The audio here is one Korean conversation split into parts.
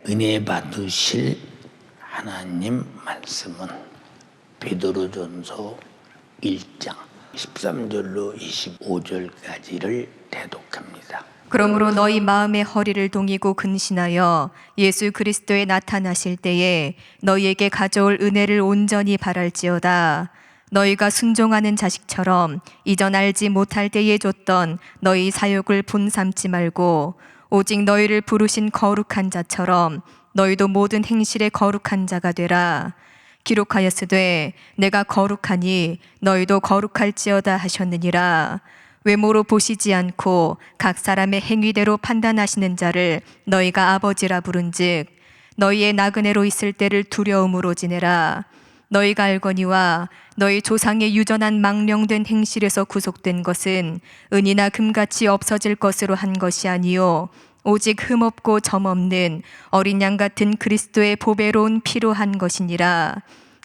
은혜 받으실 하나님 말씀은 베드로전서 1장 13절로 25절까지를 대독합니다. 그러므로 너희 마음의 허리를 동이고 근신하여 예수 그리스도에 나타나실 때에 너희에게 가져올 은혜를 온전히 바랄지어다. 너희가 순종하는 자식처럼 이전 알지 못할 때에 줬던 너희 사욕을 본삼지 말고 오직 너희를 부르신 거룩한 자처럼 너희도 모든 행실에 거룩한 자가 되라. 기록하였으되 내가 거룩하니 너희도 거룩할지어다 하셨느니라. 외모로 보시지 않고 각 사람의 행위대로 판단하시는 자를 너희가 아버지라 부른즉 너희의 나그네로 있을 때를 두려움으로 지내라. 너희가 알거니와 너희 조상의 유전한 망령된 행실에서 구속된 것은 은이나 금같이 없어질 것으로 한 것이 아니요 오직 흠없고 점없는 어린 양 같은 그리스도의 보배로운 피로 한 것이니라.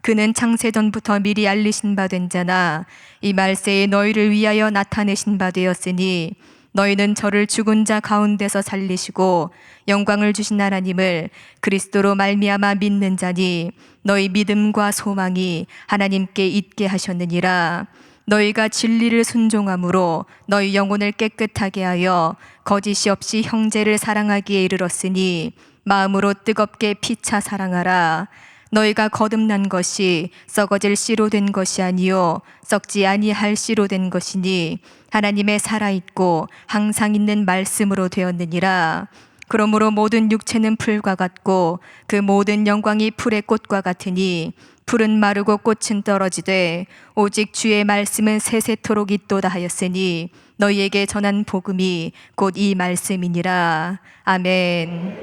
그는 창세전부터 미리 알리신 바 된 자나 이 말세에 너희를 위하여 나타내신 바 되었으니 너희는 저를 죽은 자 가운데서 살리시고 영광을 주신 하나님을 그리스도로 말미암아 믿는 자니 너희 믿음과 소망이 하나님께 있게 하셨느니라. 너희가 진리를 순종함으로 너희 영혼을 깨끗하게 하여 거짓이 없이 형제를 사랑하기에 이르렀으니 마음으로 뜨겁게 피차 사랑하라. 너희가 거듭난 것이 썩어질 씨로 된 것이 아니요 썩지 아니할 씨로 된 것이니 하나님의 살아있고 항상 있는 말씀으로 되었느니라. 그러므로 모든 육체는 풀과 같고 그 모든 영광이 풀의 꽃과 같으니 풀은 마르고 꽃은 떨어지되 오직 주의 말씀은 세세토록 있도다 하였으니 너희에게 전한 복음이 곧 이 말씀이니라. 아멘.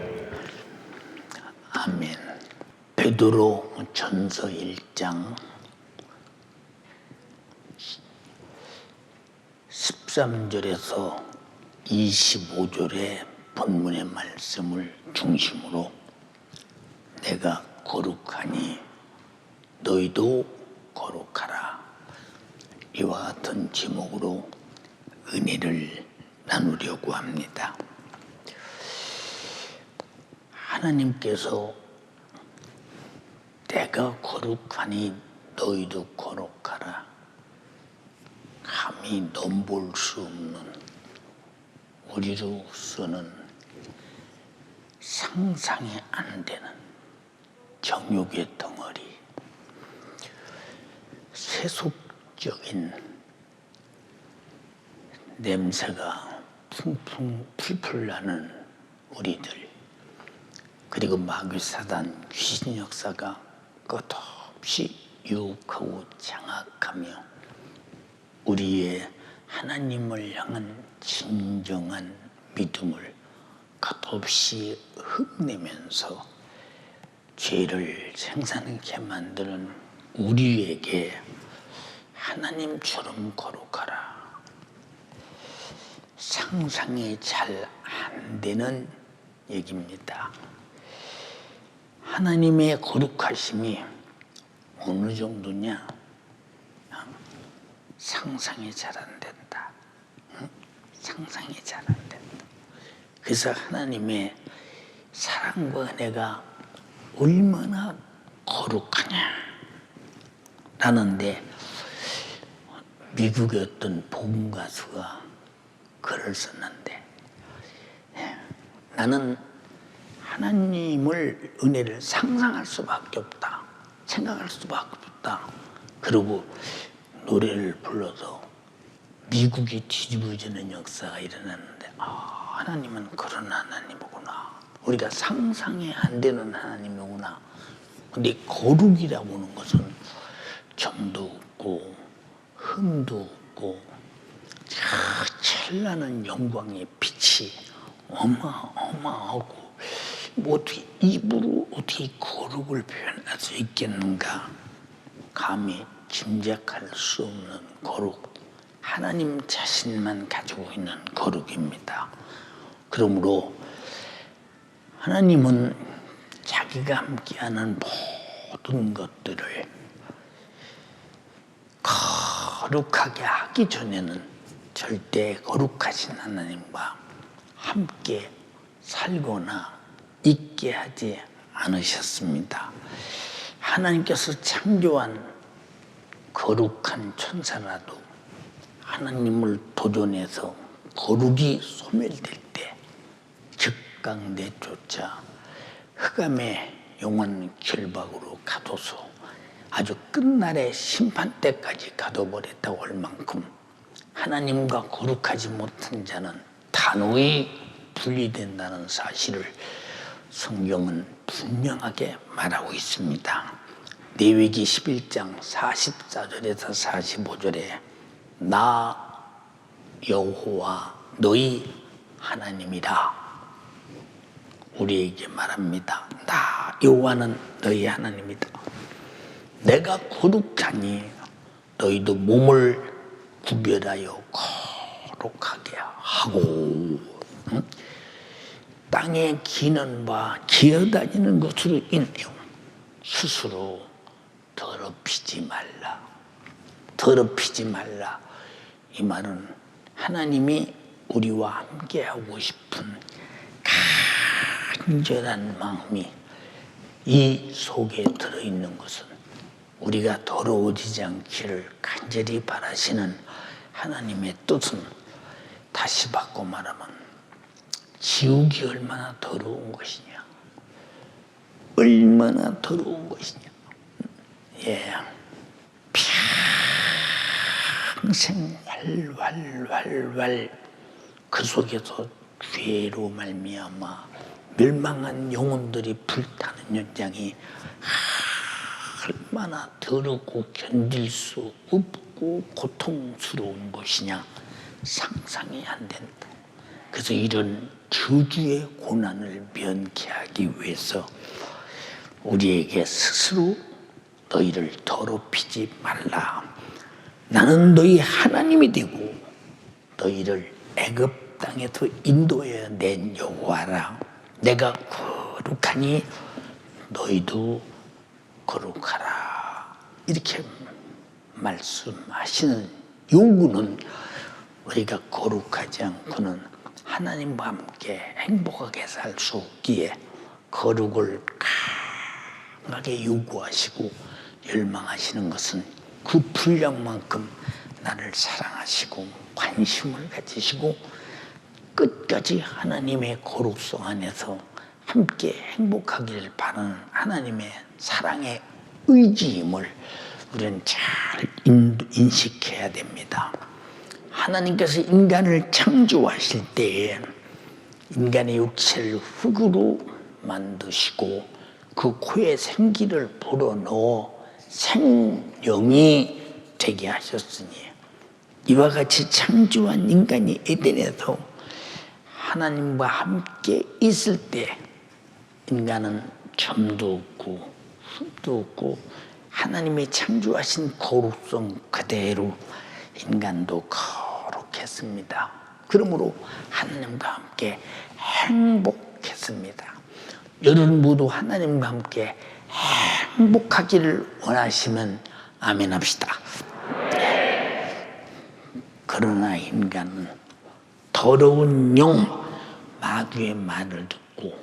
아멘. 베드로 전서 1장 13절에서 25절의 본문의 말씀을 중심으로 내가 거룩하니 너희도 거룩하라, 이와 같은 제목으로 은혜를 나누려고 합니다. 하나님께서 내가 거룩하니 너희도 거룩하라, 감히 넘볼 수 없는, 우리로서는 상상이 안 되는 정욕의 덩어리, 세속적인 냄새가 풀풀 나는 우리들, 그리고 마귀사단 귀신 역사가 끝없이 유혹하고 장악하며 우리의 하나님을 향한 진정한 믿음을 끝없이 흠내면서 죄를 생산하게 만드는 우리에게 하나님처럼 거룩하라, 상상이 잘 안 되는 얘기입니다. 하나님의 거룩하심이 어느 정도냐? 상상이 잘 안 된다. 상상이 잘 안 된다. 그래서 하나님의 사랑과 은혜가 얼마나 거룩하냐 라는데, 미국의 어떤 복음 가수가 글을 썼는데, 나는 하나님을, 은혜를 상상할 수밖에 없다, 생각할 수밖에 없다. 그리고 노래를 불러서 미국이 뒤집어지는 역사가 일어났는데, 하나님은 그런 하나님이구나, 우리가 상상이 안 되는 하나님이구나. 근데 거룩이라고 하는 것은 점도 없고 흠도 없고 찬란한 영광의 빛이 어마어마하고, 뭐 어떻게 입으로 어떻게 거룩을 표현할 수 있겠는가? 감히 짐작할 수 없는 거룩, 하나님 자신만 가지고 있는 거룩입니다. 그러므로 하나님은 자기가 함께하는 모든 것들을 거룩하게 하기 전에는 절대 거룩하신 하나님과 함께 살거나 있게 하지 않으셨습니다. 하나님께서 창조한 거룩한 천사라도 하나님을 도전해서 거룩이 소멸될 때 적강대조차 흑암의 영원 결박으로 가둬서 아주 끝날의 심판 때까지 가둬버렸다고 할 만큼 하나님과 거룩하지 못한 자는 단호히 분리된다는 사실을 성경은 분명하게 말하고 있습니다. 레위기 11장 44절에서 45절에 나 여호와 너희 하나님이라 우리에게 말합니다. 나 여호와는 너희 하나님이다. 내가 거룩하니 너희도 몸을 구별하여 거룩하게 하고 땅에 기는 바 기어다니는 것으로 인하여 스스로 더럽히지 말라. 더럽히지 말라. 이 말은 하나님이 우리와 함께 하고 싶은 간절한 마음이 이 속에 들어있는 것은 우리가 더러워지지 않기를 간절히 바라시는 하나님의 뜻은 다시 바꿔 말하면 지옥이 얼마나 더러운 것이냐, 얼마나 더러운 것이냐. 예, 평생 활활활활 그 속에서 죄로 말미암아 멸망한 영혼들이 불타는 현장이 얼마나 더럽고 견딜 수 없고 고통스러운 것이냐 상상이 안 된다. 그래서 이런 저주의 고난을 면케하기 위해서 우리에게 스스로 너희를 더럽히지 말라. 나는 너희 하나님이 되고 너희를 애굽 땅에서 인도해 낸 여호와라. 내가 거룩하니 너희도 거룩하라. 이렇게 말씀하시는 요구는 우리가 거룩하지 않고는 하나님과 함께 행복하게 살 수 없기에 거룩을 강하게 요구하시고 열망하시는 것은 그 분량만큼 나를 사랑하시고 관심을 가지시고 끝까지 하나님의 거룩성 안에서 함께 행복하기를 바라는 하나님의 사랑의 의지임을 우리는 잘 인식해야 됩니다. 하나님께서 인간을 창조하실 때에 인간의 육체를 흙으로 만드시고 그 코에 생기를 불어넣어 생명이 되게 하셨으니 이와 같이 창조한 인간이 에덴에서 하나님과 함께 있을 때 인간은 점도 없고 흠도 없고 하나님의 창조하신 거룩성 그대로 인간도 거룩했습니다. 그러므로 하나님과 함께 행복했습니다. 여러분 모두 하나님과 함께 행복하기를 원하시면 아멘 합시다. 그러나 인간은 더러운 영 마귀의 말을 듣고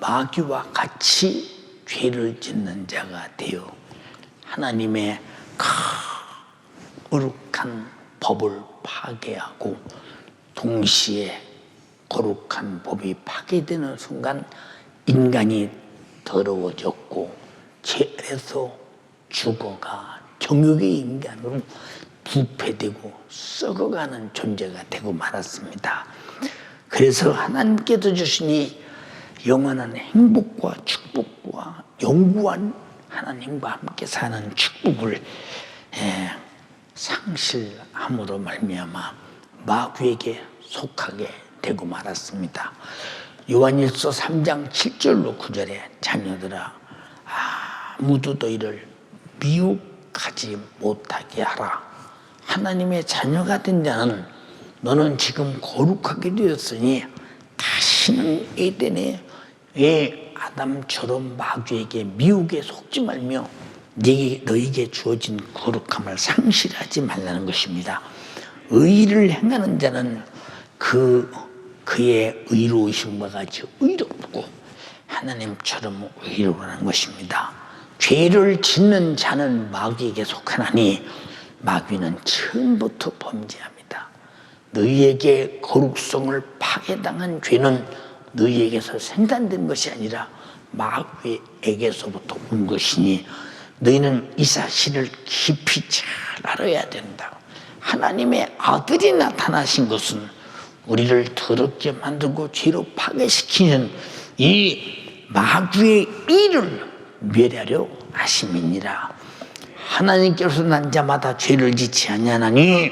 마귀와 같이 죄를 짓는 자가 되어 하나님의 거룩한 법을 파괴하고 동시에 거룩한 법이 파괴되는 순간 인간이 더러워졌고 죄에서 죽어가 정욕의 인간으로 부패되고 썩어가는 존재가 되고 말았습니다. 그래서 하나님께서 주신 이 영원한 행복과 축복과 영구한 하나님과 함께 사는 축복을 상실함으로 말미암아 마귀에게 속하게 되고 말았습니다. 요한일서 3장 7절로 9절에 자녀들아 아무도 너희를 미혹하지 못하게 하라. 하나님의 자녀가 된 자는 너는 지금 거룩하게 되었으니 다시는 에덴의 아담처럼 마귀에게 미혹에 속지 말며 너에게 주어진 거룩함을 상실하지 말라는 것입니다. 의를 행하는 자는 그의 의로우심과 같이 의롭고 하나님처럼 의로라는 것입니다. 죄를 짓는 자는 마귀에게 속하나니 마귀는 처음부터 범죄합니다. 너희에게 거룩성을 파괴당한 죄는 너희에게서 생산된 것이 아니라 마귀에게서부터 온 것이니 너희는 이 사실을 깊이 잘 알아야 된다. 하나님의 아들이 나타나신 것은 우리를 더럽게 만들고 죄로 파괴시키는 이 마귀의 일을 멸하려 하심이니라. 하나님께서 난 자마다 죄를 짓지 아니하나니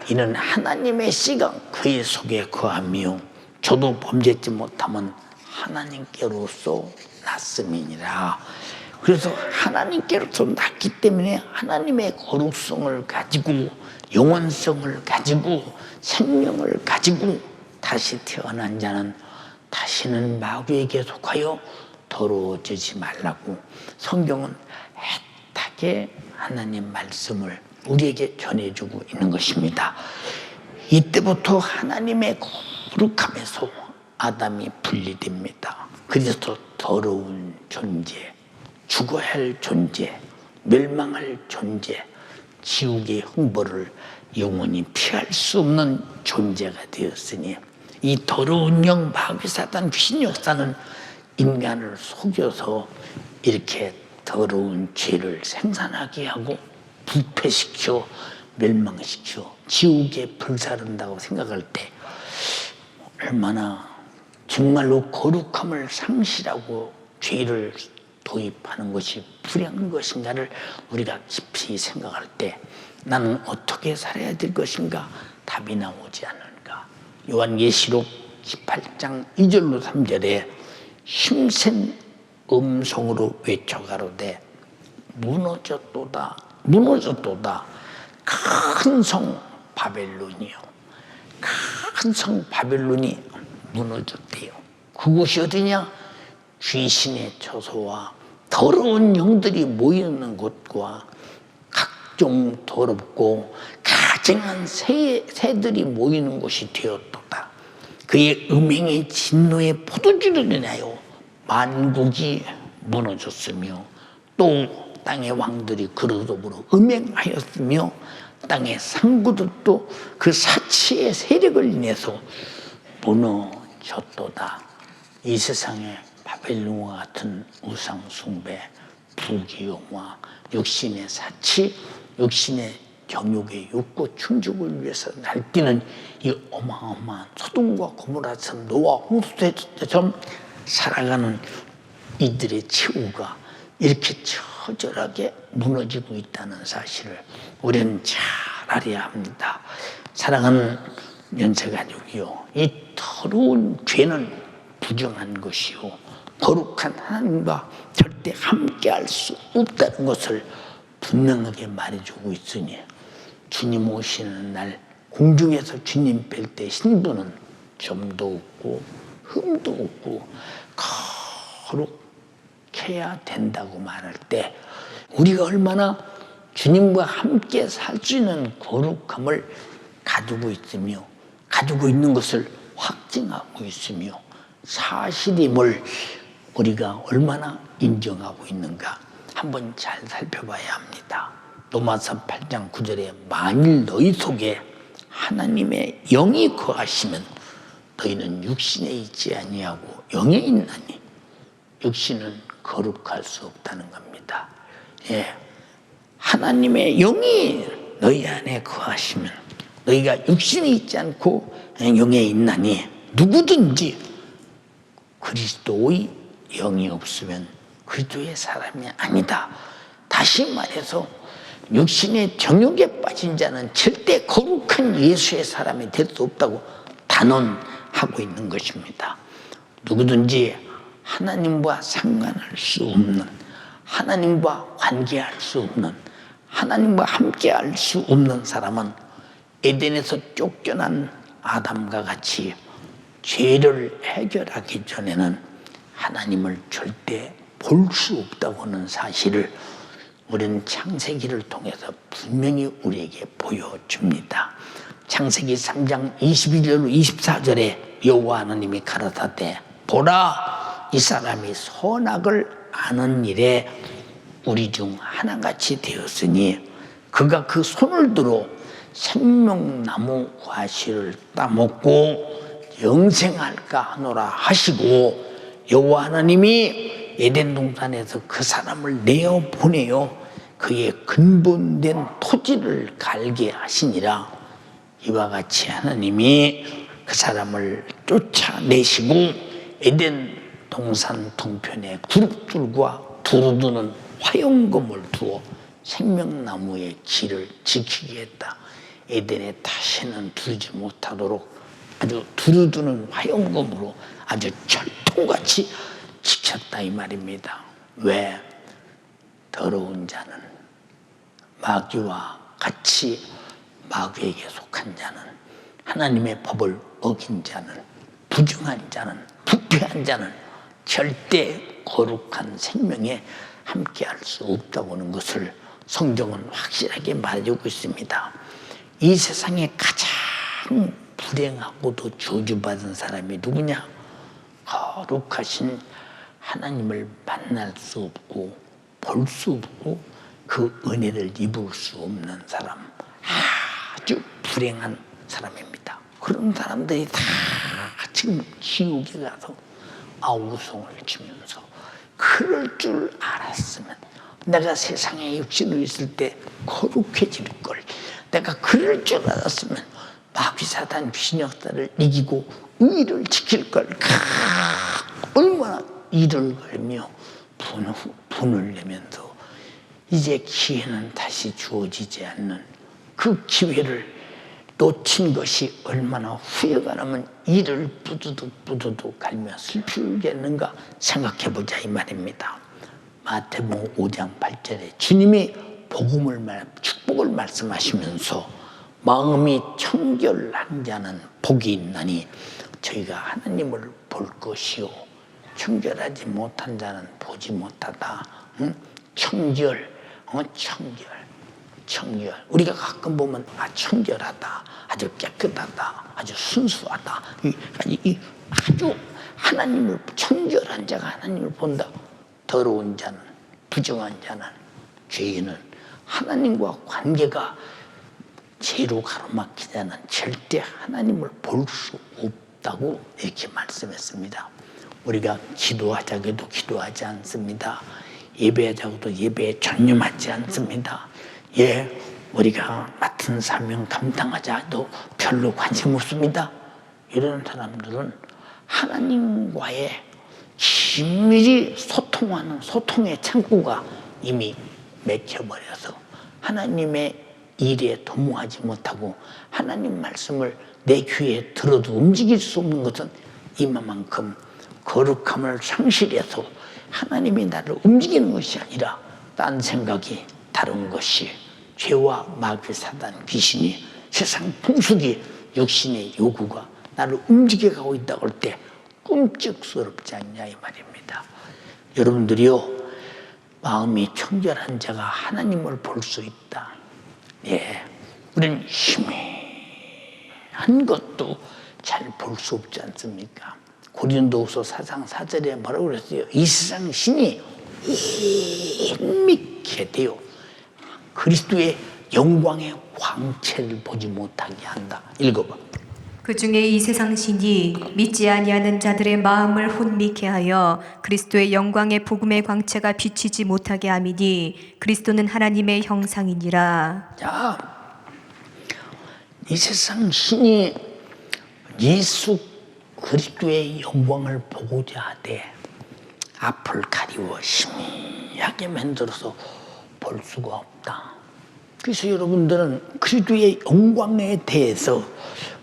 이는 하나님의 씨가 그의 속에 거하며 저도 범죄치 못함은 하나님께로서 났음이니라. 그래서 하나님께로서 났기 때문에 하나님의 거룩성을 가지고 영원성을 가지고 생명을 가지고 다시 태어난 자는 다시는 마귀에게 속하여 더러워지지 말라고 성경은 애타게 하나님 말씀을 우리에게 전해주고 있는 것입니다. 이때부터 하나님의 거룩함에서 아담이 분리됩니다. 그래서 더러운 존재, 죽어야 할 존재, 멸망할 존재, 지옥의 형벌을 영원히 피할 수 없는 존재가 되었으니 이 더러운 영 마귀 사단 귀신 역사는 인간을 속여서 이렇게 더러운 죄를 생산하게 하고 부패시켜 멸망시켜 지옥에 불사른다고 생각할 때 얼마나 정말로 거룩함을 상실하고 죄를 도입하는 것이 불행한 것인가를 우리가 깊이 생각할 때 나는 어떻게 살아야 될 것인가 답이 나오지 않는가. 요한계시록 18장 2절로 3절에 힘센 음성으로 외쳐가로되 무너졌도다 무너졌도다 큰 성 바벨론이요 큰 성 바벨론이 무너졌대요. 그곳이 어디냐? 귀신의 처소와 더러운 영들이 모이는 곳과 각종 더럽고 가증한 새들이 모이는 곳이 되었도다. 그의 음행의 진노의 포도주를 인하여 만국이 무너졌으며 또 땅의 왕들이 그러므로 음행하였으며 땅의 상구들도 그 사치의 세력을 인해서 무너졌도다. 이 세상에 바벨론과 같은 우상 숭배, 부귀영화, 육신의 사치, 육신의 정욕의 욕구 충족을 위해서 날뛰는 이 어마어마한 소돔과 고모라처럼 노아 홍수처럼 살아가는 이들의 최후가 이렇게 처절하게 무너지고 있다는 사실을 우리는 잘 알아야 합니다. 사랑하는 연세가족이요, 이 더러운 죄는 부정한 것이요 거룩한 하나님과 절대 함께할 수 없다는 것을 분명하게 말해주고 있으니 주님 오시는 날 공중에서 주님 뵐 때 신부는 점도 없고 흠도 없고 거룩해야 된다고 말할 때 우리가 얼마나 주님과 함께 살 수 있는 거룩함을 가지고 있으며 가지고 있는 것을 확증하고 있으며 사실임을 우리가 얼마나 인정하고 있는가 한번 잘 살펴봐야 합니다. 로마서 8장 9절에 만일 너희 속에 하나님의 영이 거하시면 너희는 육신에 있지 아니하고 영에 있나니 육신은 거룩할 수 없다는 겁니다. 예, 하나님의 영이 너희 안에 거하시면 너희가 육신에 있지 않고 영에 있나니 누구든지 그리스도의 영이 없으면 그리스도의 사람이 아니다. 다시 말해서 육신의 정욕에 빠진 자는 절대 거룩한 예수의 사람이 될 수 없다고 단언하고 있는 것입니다. 누구든지 하나님과 상관할 수 없는, 하나님과 관계할 수 없는, 하나님과 함께할 수 없는 사람은 에덴에서 쫓겨난 아담과 같이 죄를 해결하기 전에는 하나님을 절대 볼 수 없다고 하는 사실을 우리는 창세기를 통해서 분명히 우리에게 보여줍니다. 창세기 3장 21절로 24절에 여호와 하나님이 가라사대 보라 이 사람이 선악을 아는 일에 우리 중 하나같이 되었으니 그가 그 손을 들어 생명나무 과실을 따먹고 영생할까 하노라 하시고 여호와 하나님이 에덴 동산에서 그 사람을 내어 보내어 그의 근본된 토지를 갈게 하시니라. 이와 같이 하나님이 그 사람을 쫓아내시고 에덴 동산 동편에 그룹들과 두루두는 화용검을 두어 생명나무의 길을 지키게 했다. 에덴에 다시는 두르지 못하도록 아주 두루두는 화용검으로 아주 철통같이 지켰다 이 말입니다. 왜? 더러운 자는 마귀와 같이 마귀에게 속한 자는 하나님의 법을 어긴 자는 부정한 자는 부패한 자는 절대 거룩한 생명에 함께할 수 없다고 하는 것을 성경은 확실하게 말해주고 있습니다. 이 세상에 가장 불행하고도 저주받은 사람이 누구냐? 거룩하신 하나님을 만날 수 없고 볼 수 없고 그 은혜를 입을 수 없는 사람, 아주 불행한 사람입니다. 그런 사람들이 다 지금 지옥에 가서 아우성을 치면서 그럴 줄 알았으면 내가 세상에 육신으로 있을 때 거룩해질 걸, 내가 그럴 줄 알았으면 마귀 사단 귀신 역사를 이기고 의를 지킬 걸, 얼마나 이를 걸며 분을 내면서 이제 기회는 다시 주어지지 않는 그 기회를 놓친 것이 얼마나 후회가 나면 이를 뿌두둑 갈며 슬프겠는가 생각해보자 이 말입니다. 마태복음 5장 8절에 주님이 축복을 말씀하시면서 마음이 청결한 자는 복이 있나니 저희가 하나님을 볼 것이요 청결하지 못한 자는 보지 못하다. 응? 청결. 우리가 가끔 보면 청결하다, 아주 깨끗하다, 아주 순수하다. 아주 하나님을 청결한 자가 하나님을 본다. 더러운 자는, 부정한 자는, 죄인은 하나님과 관계가 죄로 가로막히지 않은 절대 하나님을 볼 수 없다고 이렇게 말씀했습니다. 우리가 기도하자고도 기도하지 않습니다. 예배하자고도 예배에 전념하지 않습니다. 우리가 맡은 사명 감당하자도 별로 관심 없습니다. 이런 사람들은 하나님과의 긴밀히 소통하는 소통의 창구가 이미 막혀버려서 하나님의 일에 도모하지 못하고 하나님 말씀을 내 귀에 들어도 움직일 수 없는 것은 이만큼 거룩함을 상실해서 하나님이 나를 움직이는 것이 아니라 딴 생각이 다른 것이 죄와 마귀 사단 귀신이 세상 풍속이 육신의 요구가 나를 움직여가고 있다고 할 때 끔찍스럽지 않냐 이 말입니다. 여러분들이요, 마음이 청결한 자가 하나님을 볼 수 있다. 우리는 희미한 것도 잘 볼 수 없지 않습니까? 고린도후서 4장 4절에 뭐라고 그랬어요? 이 세상 신이 밋밋게 되어 그리스도의 영광의 광채를 보지 못하게 한다. 읽어봐. 그 중에 이 세상 신이 믿지 아니하는 자들의 마음을 혼미케 하여 그리스도의 영광의 복음의 광채가 비치지 못하게 함이니 그리스도는 하나님의 형상이니라. 자, 이 세상 신이 예수 그리스도의 영광을 보고자 하되 앞을 가리워 희미하게 만들어서 볼 수가 없다. 그래서 여러분들은 그리스도의 영광에 대해서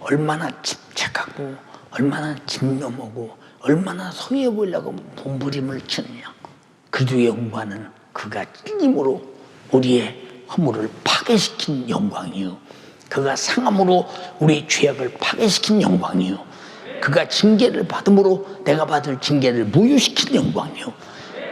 얼마나 집착하고 얼마나 집념하고 얼마나 소유해 보려고 몸부림을 치느냐. 그리스도의 영광은 그가 찔림으로 우리의 허물을 파괴시킨 영광이요, 그가 상함으로 우리의 죄악을 파괴시킨 영광이요, 그가 징계를 받음으로 내가 받을 징계를 무효시킨 영광이요,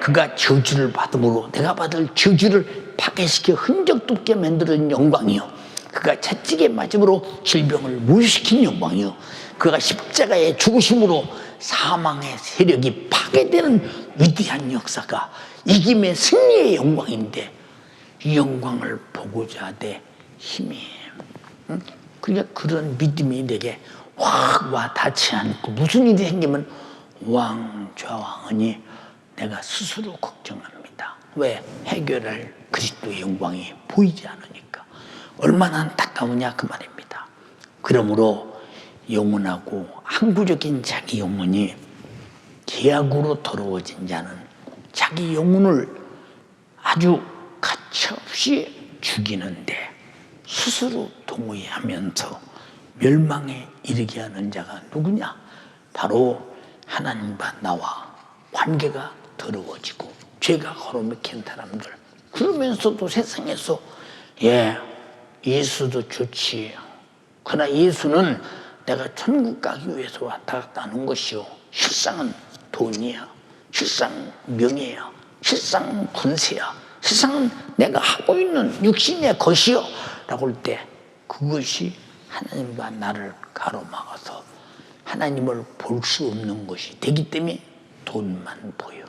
그가 저주를 받음으로 내가 받을 저주를 파괴시켜 흔적도 없게 만들어진 영광이요, 그가 채찍에 맞음으로 질병을 무효시킨 영광이요, 그가 십자가에 죽으심으로 사망의 세력이 파괴되는 위대한 역사가 이김의 승리의 영광인데 이 영광을 보고자 하되 힘이 그러니까 그런 믿음이 내게 확 와 닿지 않고 무슨 일이 생기면 좌왕하니 내가 스스로 걱정합니다. 왜? 해결할 그리스도의 영광이 보이지 않으니까. 얼마나 안타까우냐 그 말입니다. 그러므로 영혼하고 항구적인 자기 영혼이 죄악으로 더러워진 자는 자기 영혼을 아주 가차없이 죽이는데 스스로 동의하면서 멸망에 이르게 하는 자가 누구냐? 바로 하나님과 나와 관계가 더러워지고 죄가 걸어먹힌 사람들. 그러면서도 세상에서 예수도 좋지. 그러나 예수는 내가 천국 가기 위해서 왔다 갔다 하는 것이요. 실상은 돈이야. 실상 명예야. 실상 권세야. 세상은 내가 하고 있는 육신의 것이요. 라고 할 때 그것이 하나님과 나를 가로막아서 하나님을 볼 수 없는 것이 되기 때문에 돈만 보여.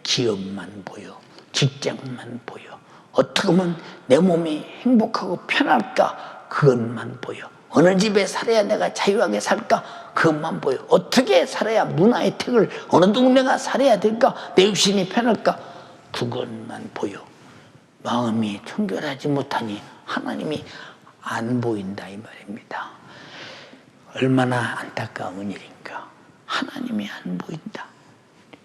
기업만 보여. 직장만 보여. 어떻게 하면 내 몸이 행복하고 편할까? 그것만 보여. 어느 집에 살아야 내가 자유하게 살까? 그것만 보여. 어떻게 살아야 문화 혜택을 어느 동네가 살아야 될까? 내 육신이 편할까? 그것만 보여. 마음이 청결하지 못하니 하나님이 안 보인다 이 말입니다. 얼마나 안타까운 일인가. 하나님이 안 보인다.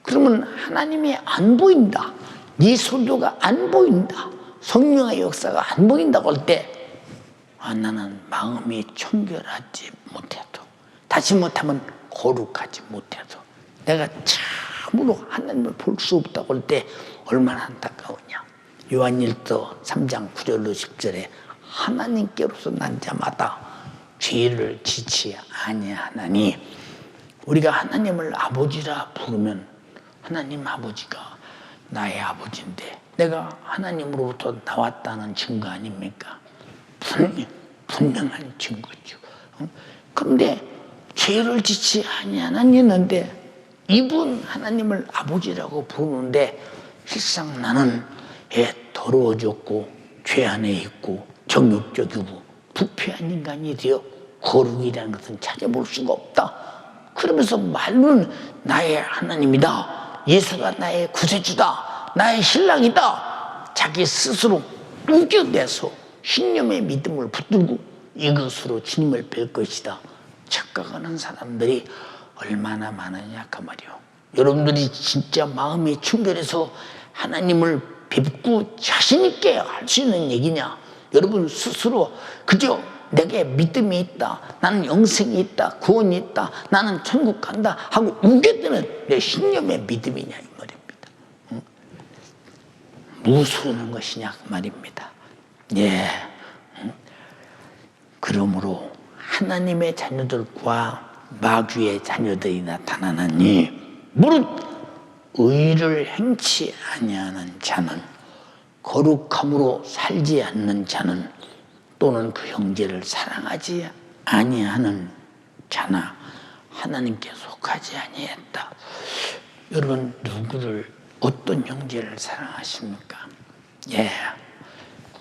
그러면 하나님이 안 보인다. 네 설교가 안 보인다. 성령의 역사가 안 보인다고 할 때 나는 마음이 청결하지 못해도 다시 못하면 거룩하지 못해도 내가 참으로 하나님을 볼 수 없다고 할 때 얼마나 안타까우냐. 요한일서 3장 9절로 10절에 하나님께로서 난 자마다 죄를 지치 아니하나니 우리가 하나님을 아버지라 부르면 하나님 아버지가 나의 아버지인데 내가 하나님으로부터 나왔다는 증거 아닙니까? 분명한 증거죠. 그런데 죄를 지치 아니하나니는데 이분 하나님을 아버지라고 부르는데 실상 나는 더러워졌고 죄 안에 있고 정욕적이고 부패한 인간이 되어 거룩이라는 것은 찾아볼 수가 없다. 그러면서 말로는 나의 하나님이다. 예수가 나의 구세주다. 나의 신랑이다. 자기 스스로 우겨내서 신념의 믿음을 붙들고 이것으로 주님을 뵐 것이다. 착각하는 사람들이 얼마나 많으냐 그 말이요. 여러분들이 진짜 마음이 청결해서 하나님을 뵙고 자신 있게 할 수 있는 얘기냐? 여러분 스스로 그저 내게 믿음이 있다. 나는 영생이 있다. 구원이 있다. 나는 천국 간다 하고 우겨대는 내 신념의 믿음이냐 이 말입니다. 무엇으로 것이냐 그 말입니다. 그러므로 하나님의 자녀들과 마귀의 자녀들이 나타나니 무릇 의를 행치 아니하는 자는 거룩함으로 살지 않는 자는 또는 그 형제를 사랑하지 아니하는 자나 하나님께 속하지 아니했다. 여러분 누구를 어떤 형제를 사랑하십니까?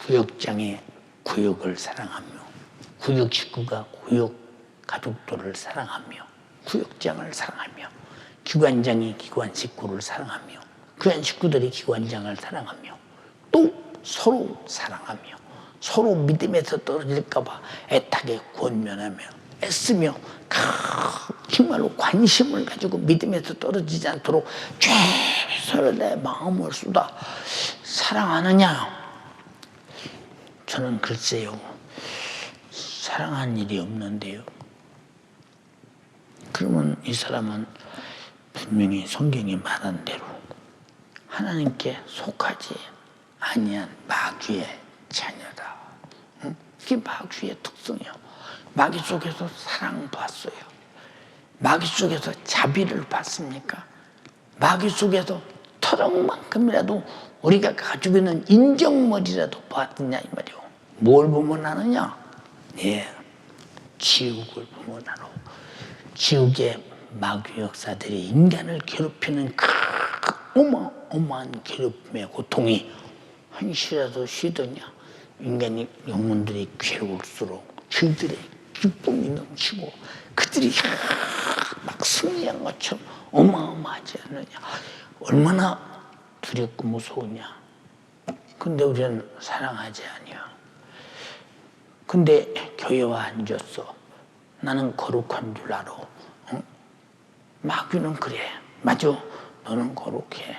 구역장이 구역을 사랑하며 구역 식구가 구역 가족들을 사랑하며 구역장을 사랑하며 기관장이 기관 식구를 사랑하며 기관 식구들이 기관장을 사랑하며 또 서로 사랑하며 서로 믿음에서 떨어질까 봐 애타게 권면하며 애쓰며 정말로 관심을 가지고 믿음에서 떨어지지 않도록 최선을 내 마음을 쏟아 사랑하느냐? 저는 글쎄요 사랑한 일이 없는데요. 그러면 이 사람은 분명히 성경이 말한 대로 하나님께 속하지 아니한 마귀의 자녀다. 그게 마귀의 특성이요. 마귀 속에서 사랑받어요. 마귀 속에서 자비를 받습니까? 마귀 속에서 터럭만큼이라도 우리가 가지고 있는 인정머리라도 받느냐 이 말이요. 뭘 보면 하느냐? 지옥을 보면 하노. 지옥의 마귀 역사들이 인간을 괴롭히는 그 어마어마한 괴롭힘의 고통이 한시라도 쉬더냐. 인간이 영혼들이 괴로울수록 그들의 기쁨이 넘치고 그들이 막 승리한 것처럼 어마어마하지 않느냐. 얼마나 두렵고 무서우냐. 근데 우리는 사랑하지 아니야. 근데 교회와 앉았어. 나는 거룩한 줄 알아. 응? 마귀는 그래. 맞아. 너는 거룩해.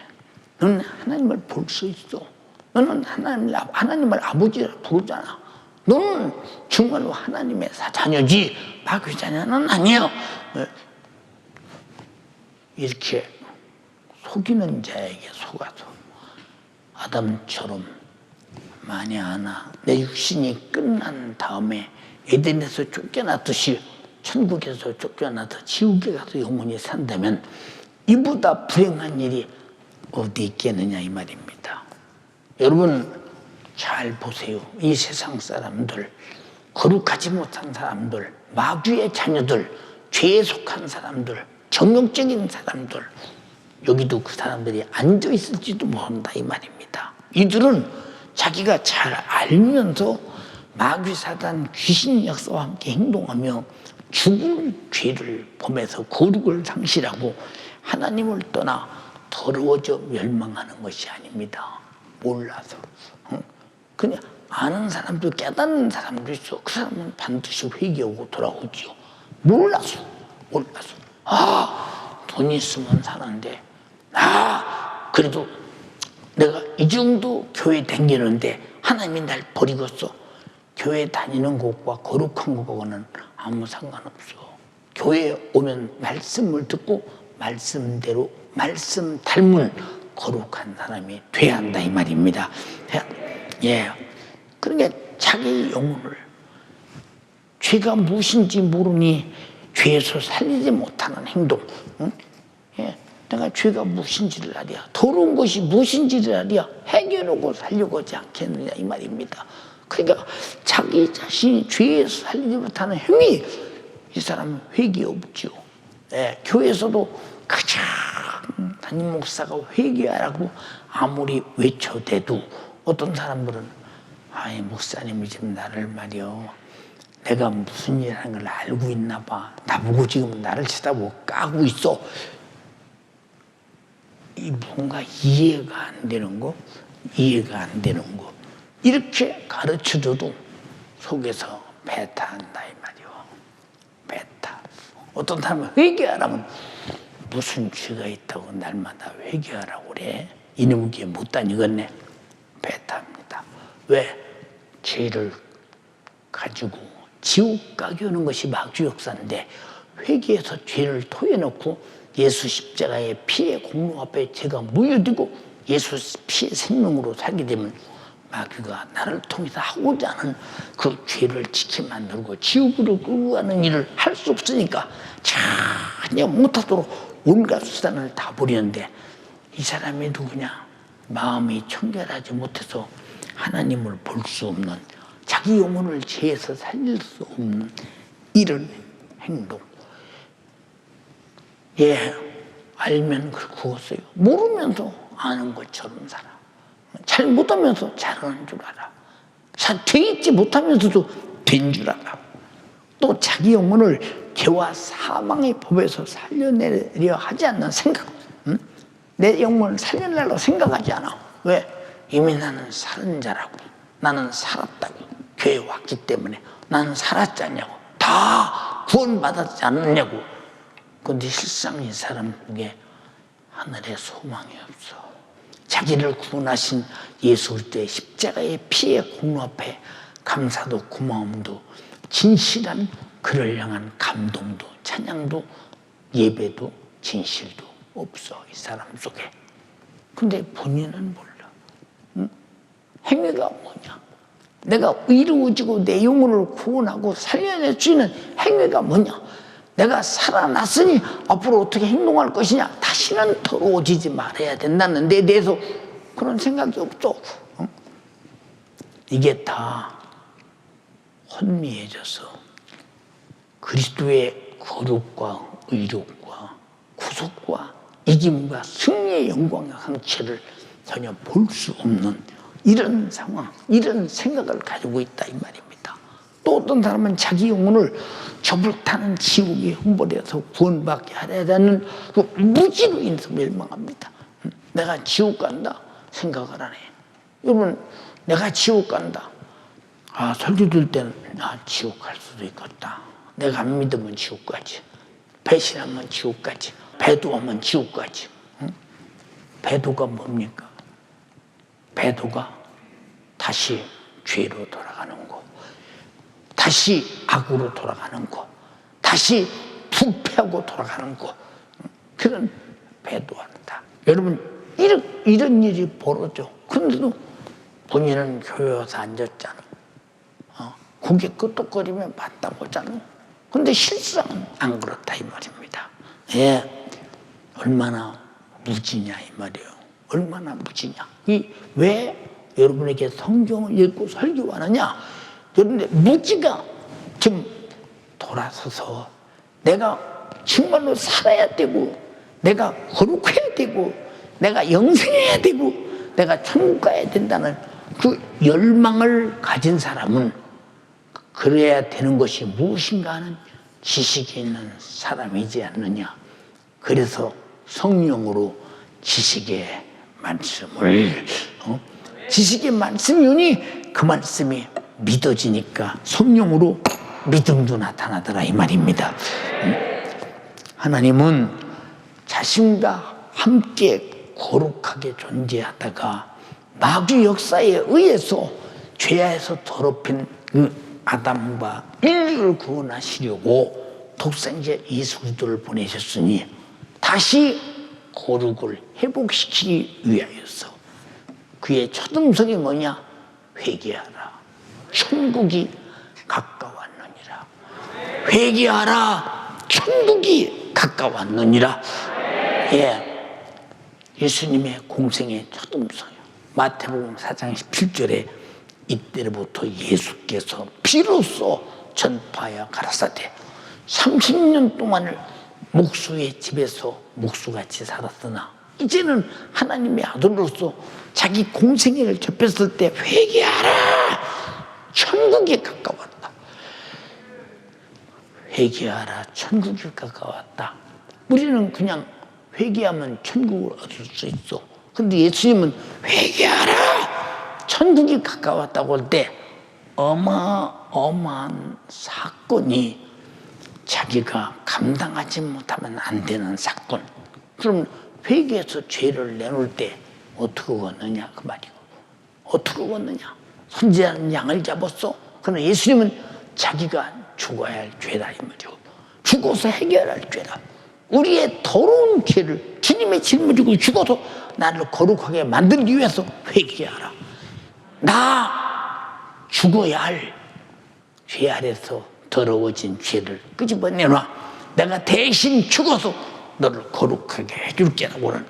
너는 하나님을 볼 수 있어. 너는 하나님을 아버지라 부르잖아. 너는 정말로 하나님의 자녀지 마귀 자녀는 아니에요. 이렇게 속이는 자에게 속아서 아담처럼 만에 하나 내 육신이 끝난 다음에 에덴에서 쫓겨났듯이 천국에서 쫓겨나서 지옥에 가서 영원히 산다면 이보다 불행한 일이 어디 있겠느냐 이 말입니다. 여러분 잘 보세요. 이 세상 사람들, 거룩하지 못한 사람들, 마귀의 자녀들, 죄에 속한 사람들, 정욕적인 사람들, 여기도 그 사람들이 앉아있을지도 모른다 이 말입니다. 이들은 자기가 잘 알면서 마귀 사단 귀신 역사와 함께 행동하며 죽을 죄를 범해서 거룩을 상실하고 하나님을 떠나 더러워져 멸망하는 것이 아닙니다. 몰라서. 그냥 아는 사람도 깨닫는 사람도 있어. 그 사람은 반드시 회개하고 돌아오죠. 몰라서. 돈 있으면 사는데 그래도 내가 이 정도 교회 다니는데 하나님이 날 버리겠어. 교회 다니는 것과 거룩한 것과는 아무 상관없어. 교회에 오면 말씀을 듣고 말씀대로 말씀 닮은 거룩한 사람이 돼야 한다 이 말입니다. 예. 그러니까 자기 영혼을 죄가 무엇인지 모르니 죄에서 살리지 못하는 행동. 응? 예. 내가 죄가 무엇인지를 알아야, 더러운 것이 무엇인지를 알아야 해결하고 살려고 하지 않겠느냐 이 말입니다. 그러니까 자기 자신이 죄에서 살리지 못하는 행위, 이 사람은 회개 없죠. 예. 교회에서도 가장 담임 목사가 회개하라고 아무리 외쳐대도 어떤 사람들은 아이 목사님이 지금 나를 말이요, 내가 무슨 일하는 걸 알고 있나 봐. 나보고 지금 나를 쳐다보고 까고 있어. 이 뭔가 이해가 안 되는 거, 이렇게 가르쳐줘도 속에서 배타한다 이 말이요. 배타. 어떤 사람은 회개하라면 무슨 죄가 있다고 날마다 회개하라고 그래. 이놈의 게 못 다니겠네. 배타합니다. 왜? 죄를 가지고 지옥 가게 하는 것이 마귀 역사인데 회개해서 죄를 토해놓고 예수 십자가의 피의 공로 앞에 제가 무효되고 예수 피의 생명으로 살게 되면 마귀가 나를 통해서 하고자 하는 그 죄를 지켜 만들고 지옥으로 끌고 가는 일을 할 수 없으니까 전혀 못하도록 온갖 수단을 다 부리는데 이 사람이 누구냐? 마음이 청결하지 못해서 하나님을 볼 수 없는, 자기 영혼을 죄에서 살릴 수 없는 이런 행동. 예, 알면 그렇고서요. 모르면서 아는 것처럼 살아. 잘 못하면서 잘하는 줄 알아. 잘 돼 있지 못하면서도 된 줄 알아. 또 자기 영혼을 죄와 사망의 법에서 살려내려 하지 않는 생각. 내 영혼을 살려내려고 생각하지 않아. 왜? 이미 나는 살은 자라고. 나는 살았다고. 교회에 왔기 때문에 나는 살았지 않냐고. 다 구원받았지 않느냐고. 그런데 실상 이 사람 중에 하늘에 소망이 없어. 자기를 구원하신 예수 그리스도의 십자가의 피의 공로 앞에 감사도 고마움도 진실한 그를 향한 감동도 찬양도 예배도 진실도 없어 이 사람 속에. 근데 본인은 몰라. 응? 행위가 뭐냐? 내가 의로워지고 내 영혼을 구원하고 살려낼 수 있는 행위가 뭐냐? 내가 살아났으니 앞으로 어떻게 행동할 것이냐? 다시는 더러워지지 말아야 된다는 데 대해서 그런 생각이 없어. 응? 이게 다 혼미해져서 그리스도의 거룩과 의롭과 구속과 이김과 승리의 영광의 황체를 전혀 볼 수 없는 이런 상황, 이런 생각을 가지고 있다 이 말입니다. 또 어떤 사람은 자기 영혼을 저불타는 지옥에 hum벌해서 구원받게 하려는 그 무지로 인해서 멸망합니다. 내가 지옥 간다 생각을 안 해. 여러분, 내가 지옥 간다. 설교 들 때는 지옥 갈 수도 있겠다. 내가 안 믿으면 지옥 가지. 배신하면 지옥 가지. 배도하면 지옥 가지. 배도가 뭡니까? 배도가 다시 죄로 돌아가는 거, 다시 악으로 돌아가는 거, 다시 부패하고 돌아가는 거, 그런 배도한다. 여러분, 이런 일이 벌어져. 그런데도 본인은 교회 와서 앉았잖아. 고개 끄덕거리며 맞다 보잖아. 근데 실상은 안 그렇다 이 말입니다. 예, 얼마나 무지냐 이 말이에요. 얼마나 무지냐. 왜 여러분에게 성경을 읽고 설교하느냐? 그런데 무지가 지금 돌아서서 내가 정말로 살아야 되고, 내가 거룩해야 되고, 내가 영생해야 되고, 내가 천국 가야 된다는 그 열망을 가진 사람은 그래야 되는 것이 무엇인가 하는 지식이 있는 사람이지 않느냐. 그래서 성령으로 지식의 말씀을 지식의 말씀이 오니 그 말씀이 믿어지니까 성령으로 믿음도 나타나더라 이 말입니다. 하나님은 자신과 함께 거룩하게 존재하다가 마귀 역사에 의해서 죄에서 더럽힌 그 아담과 인류를 구원하시려고 독생자 예수 그리스도를 보내셨으니 다시 거룩을 회복시키기 위하여서 그의 첫 음성이 뭐냐? 회개하라. 천국이 가까웠느니라. 회개하라. 천국이 가까웠느니라. 예, 예수님의 공생의 첫 음성이요. 마태복음 4장 17절에 이때로부터 예수께서 비로소 전파하여 가라사대 30년 동안을 목수의 집에서 목수같이 살았으나 이제는 하나님의 아들로서 자기 공생애를 접했을 때 회개하라. 천국이 가까웠다. 회개하라. 천국이 가까웠다. 우리는 그냥 회개하면 천국을 얻을 수 있어. 근데 예수님은 회개하라. 천국이 가까웠다고 할 때 어마어마한 사건이 자기가 감당하지 못하면 안 되는 사건. 그럼 회개해서 죄를 내놓을 때 어떻게 걷느냐 그 말이고. 어떻게 걷느냐. 선지자는 양을 잡았어. 그러나 예수님은 자기가 죽어야 할 죄다 이 말이고. 죽어서 해결할 죄다. 우리의 더러운 죄를 주님의 짊어지고 죽어서 나를 거룩하게 만들기 위해서 회개하라. 나 죽어야 할 죄 아래서 더러워진 죄를 끄집어내놔. 내가 대신 죽어서 너를 거룩하게 해줄게라고는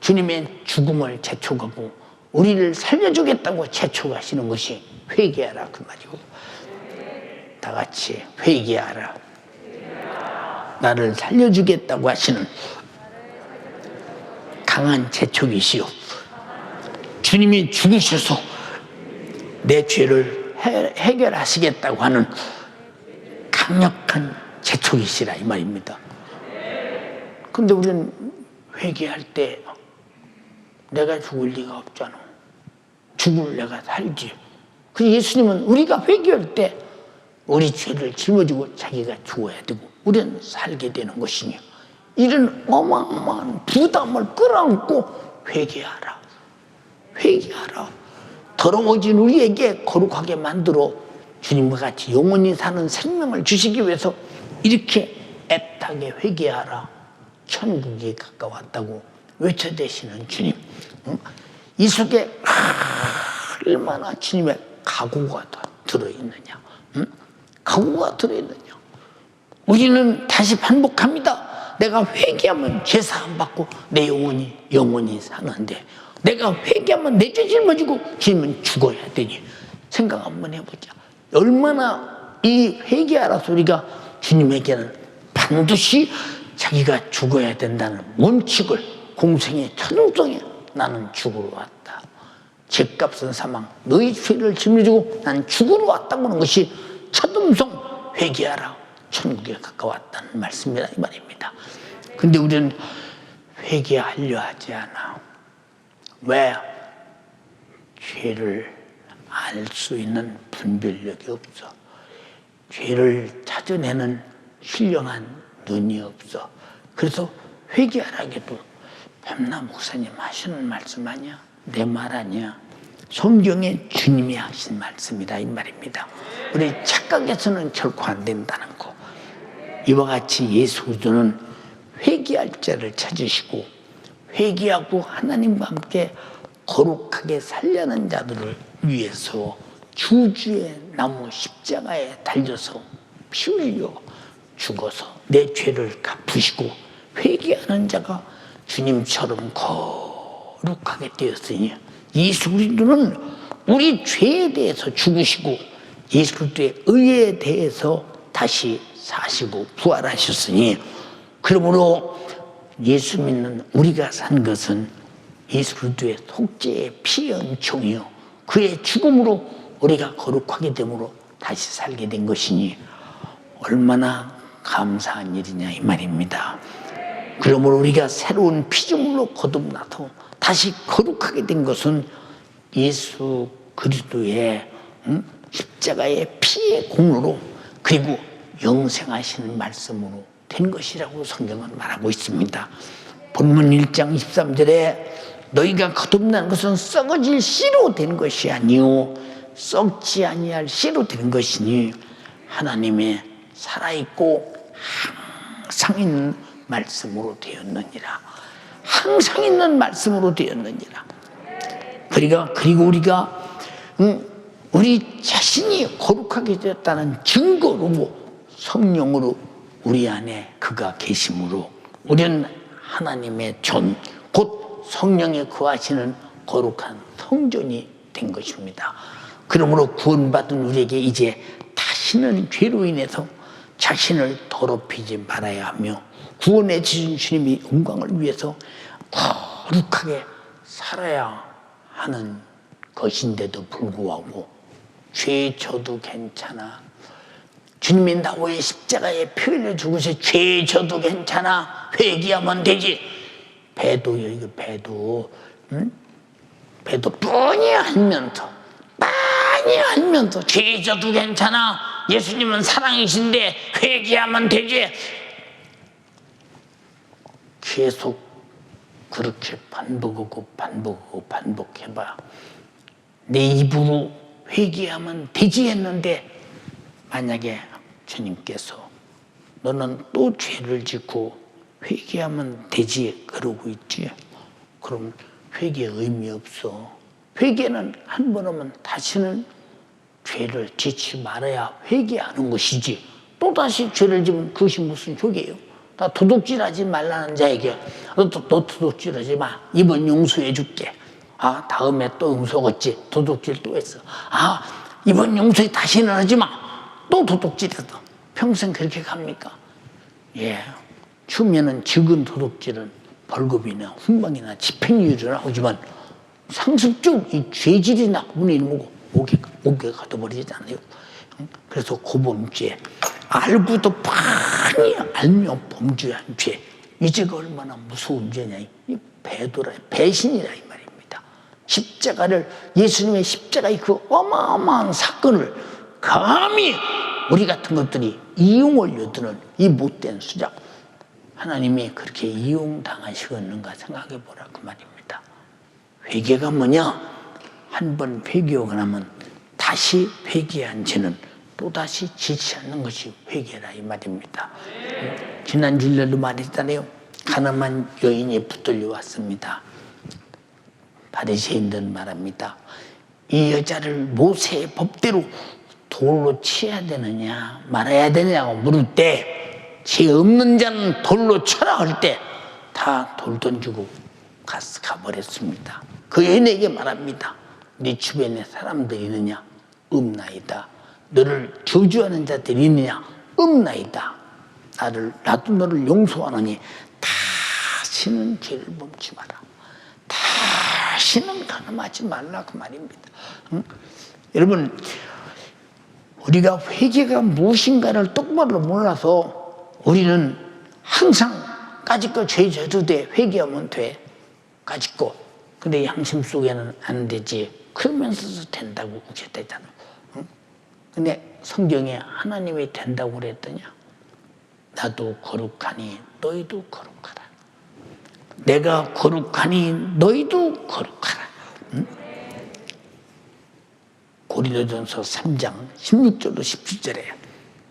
주님의 죽음을 재촉하고 우리를 살려주겠다고 재촉하시는 것이 회개하라 그 말이고. 다 같이 회개하라. 나를 살려주겠다고 하시는 강한 재촉이시오. 주님이 죽으셔서 내 죄를 해결하시겠다고 하는 강력한 재촉이시라 이 말입니다. 근데 우리는 회개할 때 내가 죽을 리가 없잖아. 죽을 내가 살지. 그래서 예수님은 우리가 회개할 때 우리 죄를 짊어지고 자기가 죽어야 되고 우리는 살게 되는 것이니 이런 어마어마한 부담을 끌어안고 회개하라. 회개하라. 더러워진 우리에게 거룩하게 만들어 주님과 같이 영원히 사는 생명을 주시기 위해서 이렇게 애타게 회개하라. 천국이 가까웠다고 외쳐대시는 주님. 이 속에 얼마나 주님의 각오가 들어있느냐. 각오가 들어있느냐. 우리는 다시 반복합니다. 내가 회개하면 죄사함 받고 내 영원히 사는데 내가 회개하면 내 죄 짊어지고 주님은 죽어야 되니 생각 한번 해보자. 얼마나 이 회개하라 소리가 주님에게는 반드시 자기가 죽어야 된다는 원칙을 공생의 첫음성에 나는 죽으러 왔다. 죄값은 사망, 너희 죄를 짊어지고 나는 죽으러 왔다고 하는 것이 첫음성 회개하라. 천국에 가까웠다는 말씀이라 이 말입니다. 근데 우리는 회개하려 하지 않아. 왜? 죄를 알 수 있는 분별력이 없어. 죄를 찾아내는 신령한 눈이 없어. 그래서 회개하라 해도 밤나 목사님 하시는 말씀 아니야? 내 말 아니야? 성경에 주님이 하신 말씀이다 이 말입니다. 우리 착각해서는 결코 안 된다는 거. 이와 같이 예수 그리스도는 회개할 자를 찾으시고 회개하고 하나님과 함께 거룩하게 살려는 자들을 위해서 주주의 나무 십자가에 달려서 피 흘려 죽어서 내 죄를 갚으시고 회개하는 자가 주님처럼 거룩하게 되었으니 예수 그리스도는 우리 죄에 대해서 죽으시고 예수 그리스도의 의에 대해서 다시 사시고 부활하셨으니 그러므로 예수 믿는 우리가 산 것은 예수 그리스도의 속죄의 피의 은총이요 그의 죽음으로 우리가 거룩하게 됨으로 다시 살게 된 것이니 얼마나 감사한 일이냐 이 말입니다. 그러므로 우리가 새로운 피조물로 거듭나서 다시 거룩하게 된 것은 예수 그리스도의 십자가의 피의 공로로 그리고 영생하시는 말씀으로 된 것이라고 성경은 말하고 있습니다. 본문 1장 23절에 너희가 거듭난 것은 썩어질 씨로 된 것이 아니요 썩지 아니할 씨로 된 것이니 하나님의 살아있고 항상 있는 말씀으로 되었느니라. 항상 있는 말씀으로 되었느니라. 그리고 우리가 우리 자신이 거룩하게 되었다는 증거로 성령으로 우리 안에 그가 계심으로 우리는 하나님의 전, 곧 성령에 거하시는 거룩한 성전이 된 것입니다. 그러므로 구원받은 우리에게 이제 다시는 죄로 인해서 자신을 더럽히지 말아야 하며 구원해 주신 주님의 영광을 위해서 거룩하게 살아야 하는 것인데도 불구하고 죄 져도 괜찮아. 주님이 나의 십자가에 피 흘려 죽으셔. 죄 져도 괜찮아. 회개하면 되지. 배도요, 이거 배도. 응? 배도 뻔히 알면서 죄 져도 괜찮아. 예수님은 사랑이신데 회개하면 되지. 계속 그렇게 반복해봐. 내 입으로 회개하면 되지 했는데 만약에 주님께서 너는 또 죄를 짓고 회개하면 되지 그러고 있지. 그럼 회개의 의미 없어. 회개는 한 번 하면 다시는 죄를 짓지 말아야 회개하는 것이지. 또다시 죄를 지면 그것이 무슨 죄예요? 나 도둑질하지 말라는 자에게 너 도둑질하지 마. 이번 용서해 줄게. 아 다음에 또 음속었지. 도둑질 또 했어. 아 이번 용서에 다시는 하지 마. 또 도둑질했어. 평생 그렇게 갑니까? 예. 추면은 적은 도둑질은 벌금이나 훈방이나 집행유예로 나오지만 상습적으로 이 죄질이 나쁜 이름이고 목에 가둬버리잖아요. 그래서 고범죄 알고도 뻔히 알며 범죄한 죄 이 죄가 얼마나 무서운 죄냐. 이 배도라 배신이라 이 말입니다. 십자가를 예수님의 십자가의 그 어마어마한 사건을 감히 우리 같은 것들이 이용하려 드는 이 못된 수작 하나님이 그렇게 이용당하시겠는가 생각해 보라 그 말입니다. 회개가 뭐냐? 한 번 회개하고 나면 다시 회개한 죄는 또다시 짓지 않는 것이 회개라 이 말입니다. 지난 주일날도 말했잖아요. 가늠한 여인이 붙들려 왔습니다. 바리새인들 말합니다. 이 여자를 모세의 법대로 돌로 치야 되느냐 말아야 되느냐고 물을 때 죄 없는 자는 돌로 쳐라 할 때 다 돌 던지고 가버렸습니다. 그 여인에게 말합니다. 네 주변에 사람들이 있느냐? 없나이다. 너를 저주하는 자들이 있느냐? 없나이다. 나도 너를 용서하노니 다시는 죄를 범치 마라. 다시는 간음하지 말라 그 말입니다. 응? 여러분, 우리가 회개가 무엇인가를 똑바로 몰라서 우리는 항상 까짓거 죄 져도 돼, 회개하면 돼, 까짓거. 근데 양심 속에는 안 되지. 그러면서도 된다고 그랬잖아. 응? 근데 성경에 하나님이 된다고 그랬더냐? 나도 거룩하니 너희도 거룩하라. 내가 거룩하니 너희도 거룩하라. 응? 고린도전서 3장 16절로 17절에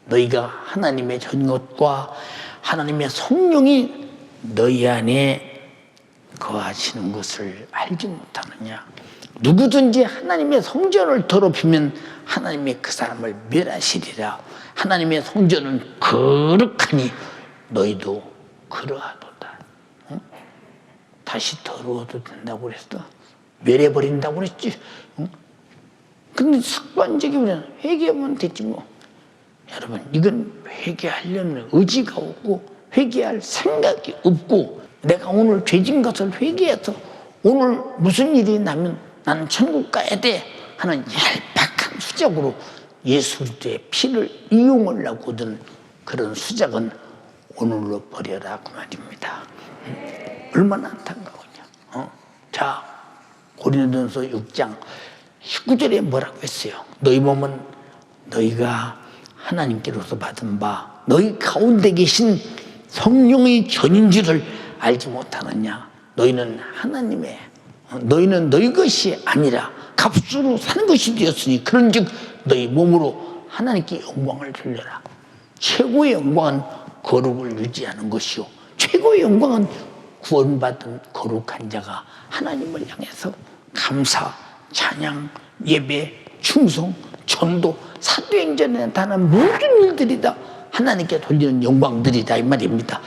너희가 하나님의 전것과 하나님의 성령이 너희 안에 거하시는 것을 알지 못하느냐. 누구든지 하나님의 성전을 더럽히면 하나님이 그 사람을 멸하시리라. 하나님의 성전은 거룩하니 너희도 그러하도다. 응? 다시 더러워도 된다고 그랬어. 멸해버린다고 그랬지. 응? 근데 습관적이면 회개하면 되지 뭐. 여러분, 이건 회개하려는 의지가 없고 회개할 생각이 없고, 내가 오늘 죄진 것을 회개해서 오늘 무슨 일이 나면 나는 천국 가야 돼 하는 얄팍한 수작으로 예수 그리스도의 피를 이용하려고 든 그런 수작은 오늘로 버려라 그 말입니다. 얼마나 안타까우냐. 자, 고린도전서 6장 19절에 뭐라고 했어요? 너희 몸은 너희가 하나님께로서 받은 바 너희 가운데 계신 성령의 전인 줄을 알지 못하느냐. 너희는 하나님의, 너희는 너희 것이 아니라 값으로 산 것이 되었으니 그런즉 너희 몸으로 하나님께 영광을 돌려라. 최고의 영광은 거룩을 유지하는 것이요, 최고의 영광은 구원받은 거룩한 자가 하나님을 향해서 감사, 찬양, 예배, 충성, 전도, 사도행전에 나타난 모든 일들이 다 하나님께 돌리는 영광들이다 이 말입니다.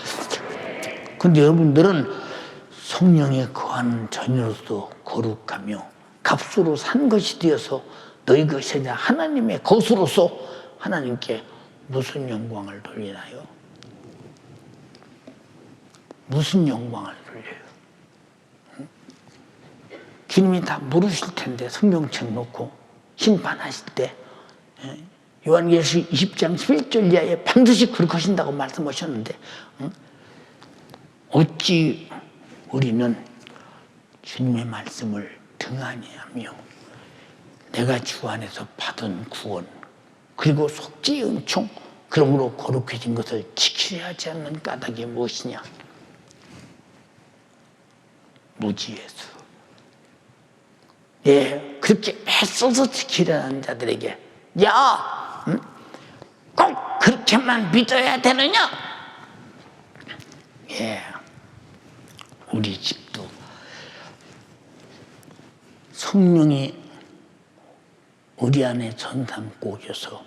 그런데 여러분들은 성령에 거하는 자녀로서 거룩하며 값으로 산 것이 되어서 너희 것이 아니라 하나님의 것으로서 하나님께 무슨 영광을 돌리나요? 무슨 영광을 돌려요? 응? 주님이 다 물으실 텐데, 성경책 놓고 심판하실 때 요한계시록 20장 11절 이하에 반드시 그렇게 하신다고 말씀하셨는데, 응? 어찌 우리는 주님의 말씀을 등한히 하며 내가 주 안에서 받은 구원 그리고 속죄의 은총, 그러므로 거룩해진 것을 지키려 하지 않는 까닭이 무엇이냐? 무지에서. 예, 그렇게 애써서 지키려는 자들에게 야, 응? 꼭 그렇게만 믿어야 되느냐? 예, 우리 집도 성령이 우리 안에 전담고 오셔서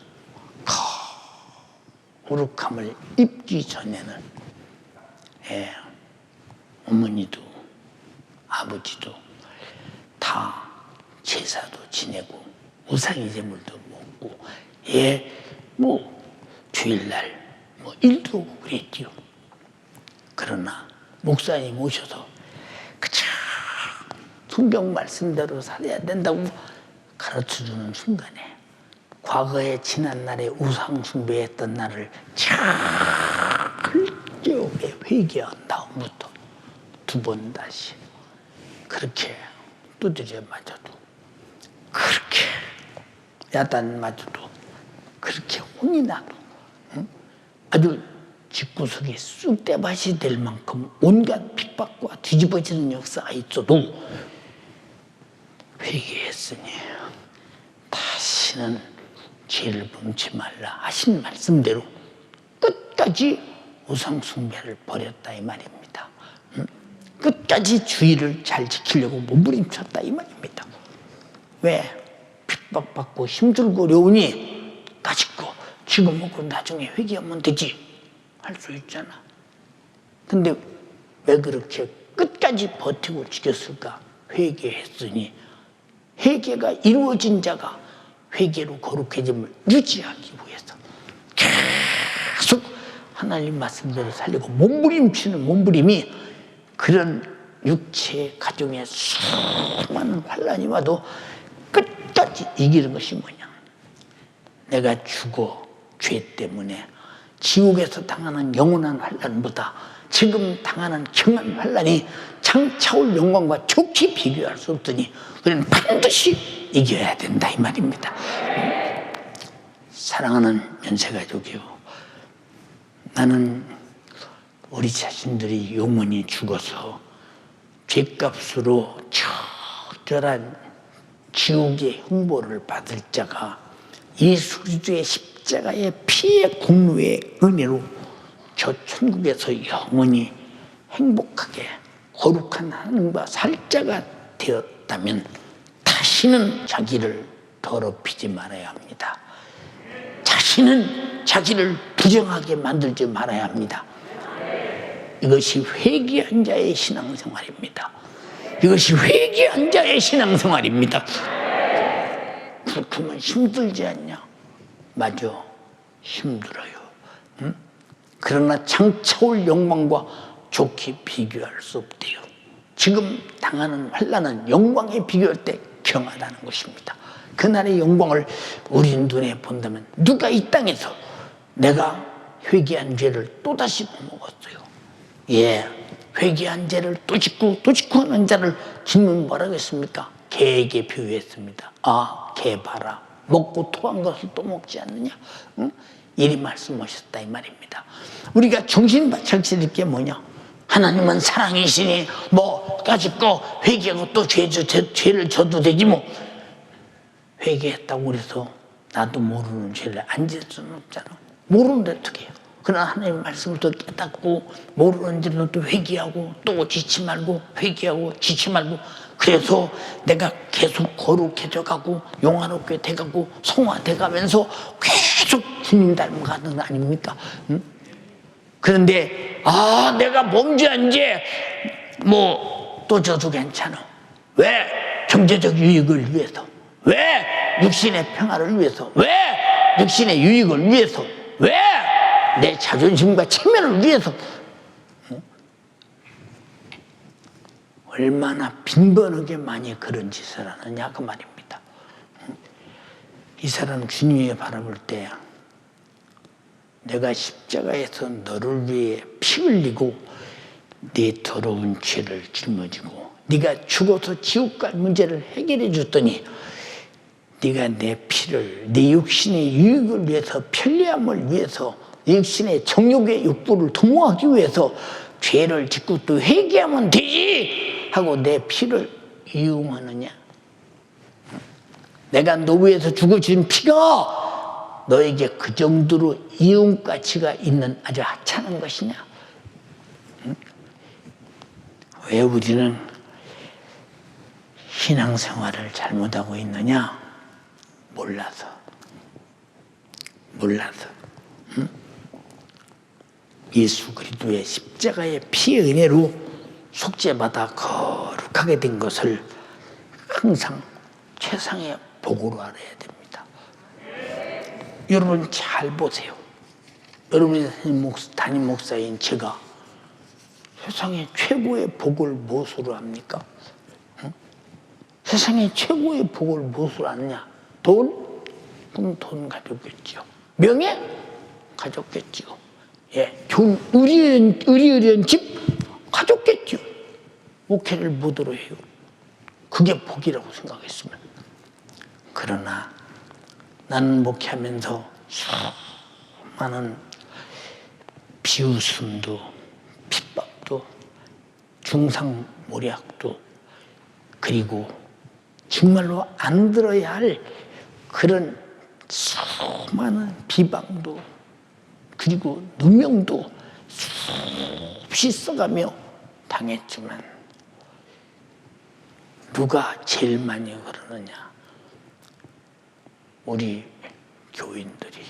거룩함을 입기 전에는, 예, 어머니도 아버지도 다 제사도 지내고 우상의 제물도 먹고, 예, 뭐 주일날 뭐 일도 하고 그랬지요. 그러나 목사님 오셔서 그저 성경 말씀대로 살아야 된다고 가르쳐주는 순간에 과거에 지난 날에 우상 숭배했던 나를 철저하게 회개한 다음부터 두 번 다시 그렇게 두드려 맞아도, 그렇게 야단 맞아도, 그렇게 혼이 나도, 응? 아주 집구석에 쑥대밭이 될 만큼 온갖 핍박과 뒤집어지는 역사가 있어도 회개했으니 다시는 죄를 범치 말라 하신 말씀대로 끝까지 우상 숭배를 버렸다 이 말입니다. 응? 끝까지 주의를 잘 지키려고 몸부림쳤다 이 말입니다. 왜? 핍박받고 힘들고 어려우니 가지고 지금 먹고 나중에 회개하면 되지 할 수 있잖아. 근데 왜 그렇게 끝까지 버티고 지켰을까? 회개했으니, 회개가 이루어진 자가 회개로 거룩해짐을 유지하기 위해서 계속 하나님 말씀대로 살리고 몸부림치는 몸부림이 그런 육체의 가정에 수많은 환란이 와도 끝까지 이기는 것이 뭐냐? 내가 죽어 죄 때문에 지옥에서 당하는 영원한 환란보다 지금 당하는 경한 환란이 장차올 영광과 좋게 비교할 수 없더니 우리는 반드시 이겨야 된다 이 말입니다. 사랑하는 연세가족이요, 나는 우리 자신들이 영원히 죽어서 죄값으로 처절한 지옥의 형벌을 받을 자가 예수 그리스도의 십자가의 피의 공로의 은혜로 저 천국에서 영원히 행복하게 거룩한 하나님과 살 자가 되었다면 다시는 자기를 더럽히지 말아야 합니다. 다시는 자기를 부정하게 만들지 말아야 합니다. 이것이 회개한 자의 신앙생활입니다. 이것이 회개한 자의 신앙생활입니다. 그렇다면 힘들지 않냐? 맞아, 힘들어요. 응? 그러나 장차올 영광과 좋게 비교할 수 없대요. 지금 당하는 환난은 영광에 비교할 때 경하다는 것입니다. 그날의 영광을 우리 눈에 본다면 누가 이 땅에서 내가 회개한 죄를 또다시 먹었어요. 예, 회개한 죄를 또 짓고 하는 자를 주님은 뭐라고 했습니까? 개에게 비유했습니다. 아, 개 봐라. 먹고 토한 것을 또 먹지 않느냐? 응? 이리 말씀하셨다 이 말입니다. 우리가 정신 바짝 차릴 게 뭐냐? 하나님은 사랑이시니 뭐 까짓거 회개하고 또 죄를 져도 되지 뭐. 회개했다고 그래서 나도 모르는 죄를 안 지을 수는 없잖아. 모르는데 어떻게 해요? 그러나 하나님의 말씀을 또 깨닫고 모르는 죄를 또 회개하고 또 지치 말고 회개하고 지치 말고, 그래서 내가 계속 거룩해져 가고 영화롭게 돼가고 성화돼 가면서 계속 주님 닮아가는 거 아닙니까? 응? 그런데 아, 내가 범죄한 죄 뭐 또 져도 괜찮아. 왜? 경제적 유익을 위해서. 왜? 육신의 평화를 위해서. 왜? 육신의 유익을 위해서. 왜? 내 자존심과 체면을 위해서. 얼마나 빈번하게 많이 그런 짓을 하느냐 그 말입니다. 이 사람 주님이 바라볼 때 내가 십자가에서 너를 위해 피 흘리고 네 더러운 죄를 짊어지고 네가 죽어서 지옥 갈 문제를 해결해 줬더니 네가 내 피를 네 육신의 유익을 위해서, 편리함을 위해서, 네 육신의 정욕의 욕구를 도모하기 위해서 죄를 짓고 또 회개하면 되지 하고 내 피를 이용하느냐? 내가 너 위해서 죽어준 피가 너에게 그 정도로 이용 가치가 있는 아주 하찮은 것이냐? 왜 우리는 신앙생활을 잘못하고 있느냐? 몰라서. 응? 예수 그리스도의 십자가의 피의 은혜로 속죄받아 거룩하게 된 것을 항상 최상의 복으로 알아야 됩니다. 여러분 잘 보세요. 여러분이 담임 목사인 제가 세상의 최고의 복을 무엇으로 합니까? 응? 세상의 최고의 복을 무엇으로 아느냐? 돈? 그럼 돈 가졌겠죠. 명예? 가졌겠죠. 예, 좋은 의리의리한 집? 가졌겠죠. 목회를 뭐더러 해요? 그게 복이라고 생각했으면. 그러나 나는 목회하면서 수많은 비웃음도 핍박도 중상모략도 그리고 정말로 안 들어야 할 그런 수많은 비방도 그리고 누명도 수없이 써가며 당했지만 누가 제일 많이 그러느냐? 우리 교인들이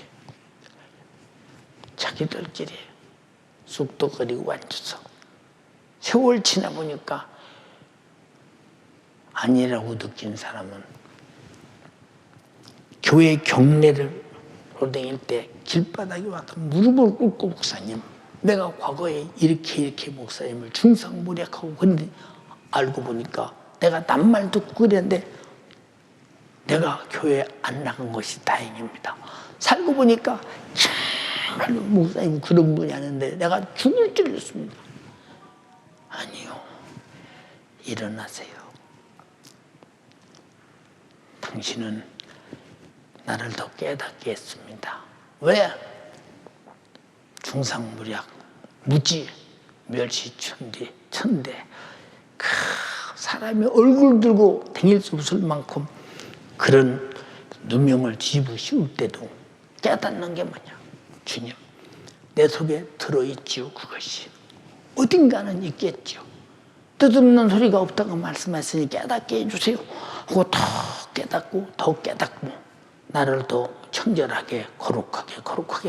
자기들끼리 쑥덕거리고 앉아서 세월 지나 보니까 아니라고 느낀 사람은 교회 경례를 돌아다닐 때 길바닥에 와서 무릎을 꿇고 목사님, 내가 과거에 이렇게 목사님을 중상모략하고 그런데 알고 보니까 내가 낱말 듣고 그랬는데 내가 교회 안 나간 것이 다행입니다. 살고 보니까 정말로 목사님 그런 분이 아닌데 내가 죽을 찔렸습니다. 아니요. 일어나세요. 당신은 나를 더 깨닫게 했습니다. 왜? 중상모략, 무지, 멸시천대, 그 사람이 얼굴 들고 다닐 수 없을 만큼 그런 누명을 뒤집어 씌울 때도 깨닫는 게 뭐냐? 주님, 내 속에 들어있지요, 그것이. 어딘가는 있겠지요. 뜻없는 소리가 없다고 말씀하시니 깨닫게 해주세요. 하고 더 깨닫고 나를 더 청결하게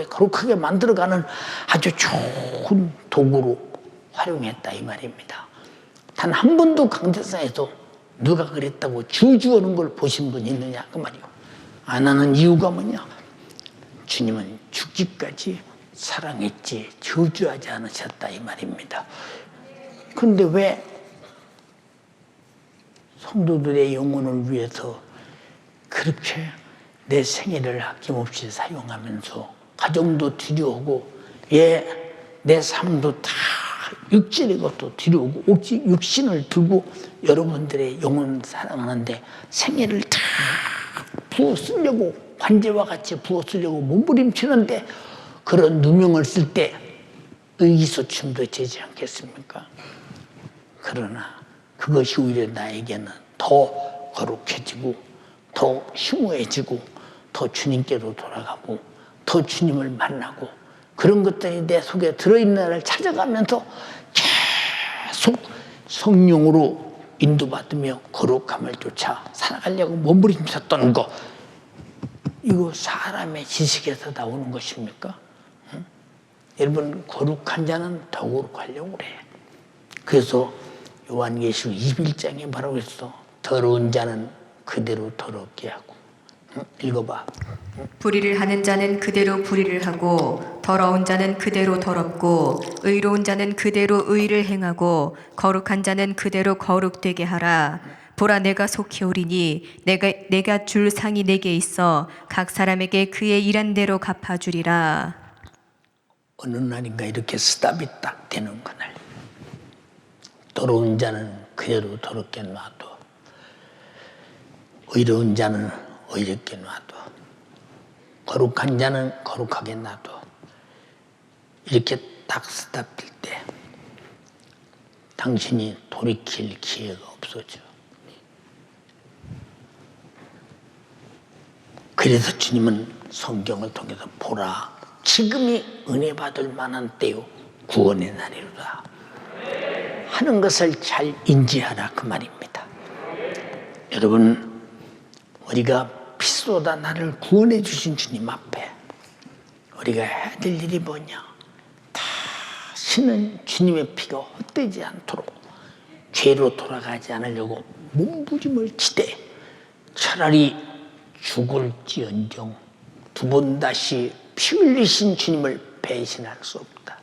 거룩하게 만들어가는 아주 좋은 도구로 활용했다 이 말입니다. 단 한 번도 강대상에서 누가 그랬다고 주저하는 걸 보신 분 있느냐 그 말이요. 안 하는 이유가 뭐냐? 주님은 죽기까지 사랑했지 저주하지 않으셨다 이 말입니다. 그런데 왜 성도들의 영혼을 위해서 그렇게 내 생애를 아낌없이 사용하면서 가정도 뒤려오고 내 삶도 다 육신의 것도 뒤려오고 오직 육신을 들고 여러분들의 영혼을 사랑하는데 생애를 다 부어 쓰려고 관제와 같이 부어 쓰려고 몸부림치는데 그런 누명을 쓸 때 의기소침도 되지 않겠습니까? 그러나 그것이 오히려 나에게는 더 거룩해지고 더 심오해지고 더 주님께로 돌아가고 더 주님을 만나고 그런 것들이 내 속에 들어있는 나를 찾아가면서 계속 성령으로 인도받으며 거룩함을 쫓아 살아가려고 몸부림쳤던 거 이거 사람의 지식에서 나오는 것입니까? 응? 여러분 거룩한 자는 더 거룩하려고 그래. 그래서 요한계시록 21장에 뭐라고 했어? 더러운 자는 그대로 더럽게 하고 읽어봐. 불의를 하는 자는 그대로 불의를 하고 더러운 자는 그대로 더럽고 의로운 자는 그대로 의를 행하고 거룩한 자는 그대로 거룩되게 하라. 보라 내가 속히 오리니 내가 줄 상이 내게 있어 각 사람에게 그의 일한 대로 갚아주리라. 어느 날인가 이렇게 스탑이 딱 되는 그날. 더러운 자는 그대로 더럽게 놔둬. 의로운 자는 의롭게 놔둬. 거룩한 자는 거룩하게 놔둬. 이렇게 딱 스탑될 때 당신이 돌이킬 기회가 없어져. 그래서 주님은 성경을 통해서 보라 지금이 은혜 받을 만한 때요 구원의 날이로다 하는 것을 잘 인지하라 그 말입니다. 여러분 우리가 피쏟아 나를 구원해 주신 주님 앞에 우리가 해야 될 일이 뭐냐? 다시는 주님의 피가 헛되지 않도록 죄로 돌아가지 않으려고 몸부림을 치되 차라리 죽을지언정 두 번 다시 피 흘리신 주님을 배신할 수 없다.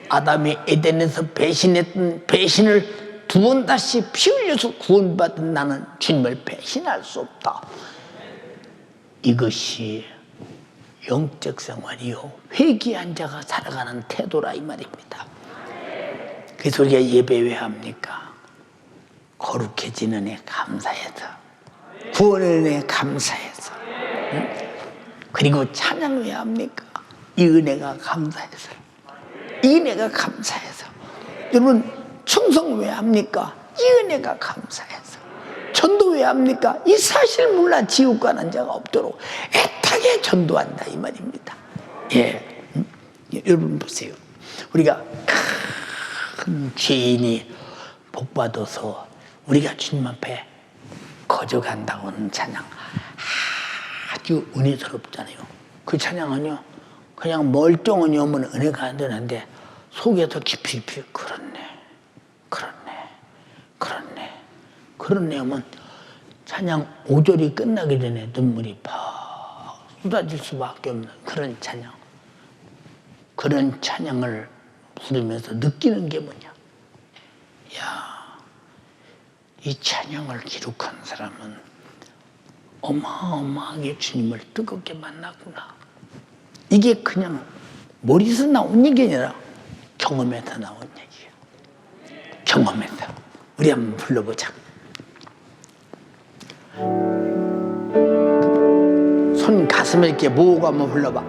아담이 에덴에서 배신했던 배신을 두 번 다시 피 흘려서 구원받은 나는 주님을 배신할 수 없다. 이것이 영적 생활이요 회개한 자가 살아가는 태도라 이 말입니다. 그래서 우리가 예배 왜 합니까? 거룩해지는 애 감사해서 구원의 은혜 감사해서 그리고 찬양 왜 합니까? 이 은혜가 감사해서 이 은혜가 감사해서 여러분 충성 왜 합니까? 이 은혜가 감사해서 전도 왜 합니까? 이 사실 몰라 지옥 가는 자가 없도록 애타게 전도한다 이 말입니다. 예, 여러분 보세요. 우리가 큰 죄인이 복받아서 우리가 주님 앞에 거저간다고 하는 찬양 아주 은혜스럽잖아요. 그 찬양은요 그냥 멀쩡하니 오면 은혜가 안 되는데 속에서 깊이 그렇네 하면 찬양 5절이 끝나기 전에 눈물이 팍 쏟아질 수밖에 없는 그런 찬양. 그런 찬양을 부르면서 느끼는 게 뭐냐? 야, 이 찬양을 기록한 사람은 어마어마하게 주님을 뜨겁게 만났구나. 이게 그냥 머리에서 나온 얘기 아니라 경험에서 나온 얘기예요. 경험에서. 우리 한번 불러보자. 손 가슴에 이렇게 모으고 한번 불러봐.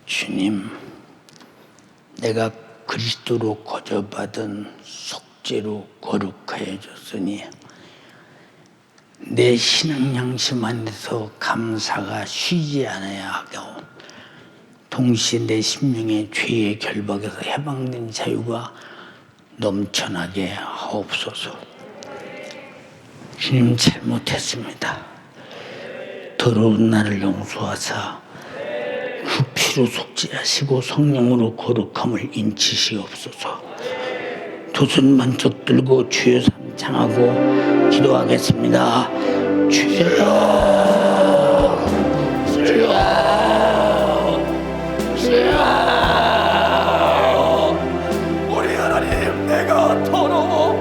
주님, 내가 그리스도로 거저받은 속죄로 거룩하여 줬으니 내 신앙 양심 안에서 감사가 쉬지 않아야 하고 동시에 내 심령의 죄의 결박에서 해방된 자유가 넘쳐나게 하옵소서. 주님, 잘못했습니다. 더러운 나를 용서하사 그 피로 속죄하시고 성령으로 거룩함을 인치시옵소서. 두 손 번쩍 들고 주여 삼창하고 기도하겠습니다. 주여, 주여, 주여. 우리 하나님, 내가 더러워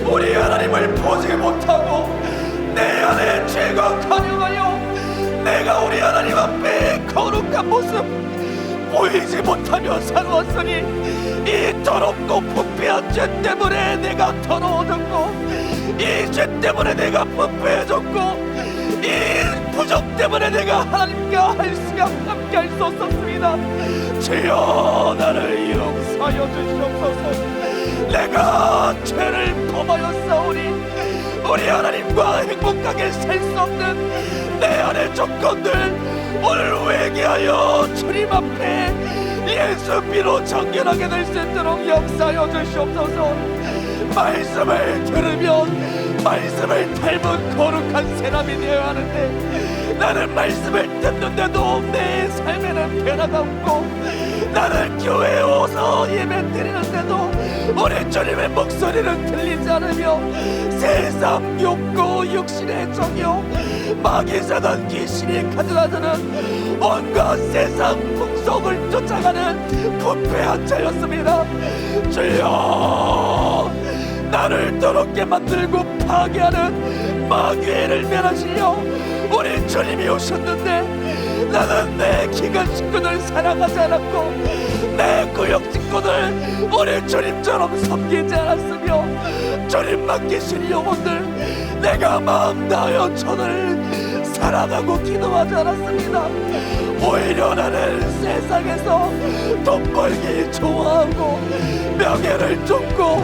우리 하나님을 보지 못하고 내 안에 죄가 가득하여 내가 우리 하나님 앞에 거룩한 모습 보이지 못하며 살아왔으니 이 더럽고 부패한 죄 때문에 내가 더러워졌고 이 죄 때문에 내가 부패해졌고 이 부정 때문에 내가 하나님과 함께 할 수 없었습니다. 주여, 나를 용서하여 주시옵소서. 내가 죄를 범하였사오니 우리 하나님과 행복하게 살 수 없는 내 안의 조건들 오늘 회개하여 주님 앞에 예수 피로 정결하게 될 수 있도록 역사하여 주시옵소서. 말씀을 들으면 말씀을 닮은 거룩한 사람이 되어야 하는데 나는 말씀을 듣는데도 내 삶에는 변화가 없고 나는 교회에 와서 예배 드리는데도 우리 주님의 목소리는 들리지 않으며 세상 욕구 육신의 정욕 마귀 사단 귀신이 가져다주는 온갖 세상 풍속을 쫓아가는 부패한 자였습니다. 주여, 나를 더럽게 만들고 파괴하는 마귀를 멸하시려 우리 주님이 오셨는데 나는 내 기관 식구들 사랑하지 않았고 내 구역 식구들 우리 주님처럼 섬기지 않았으며 주님 맡기신 영혼들 내가 마음 다하여 저를 사랑하고 기도하지 않았습니다. 오히려 나는 세상에서 돈 벌기 좋아하고 명예를 쫓고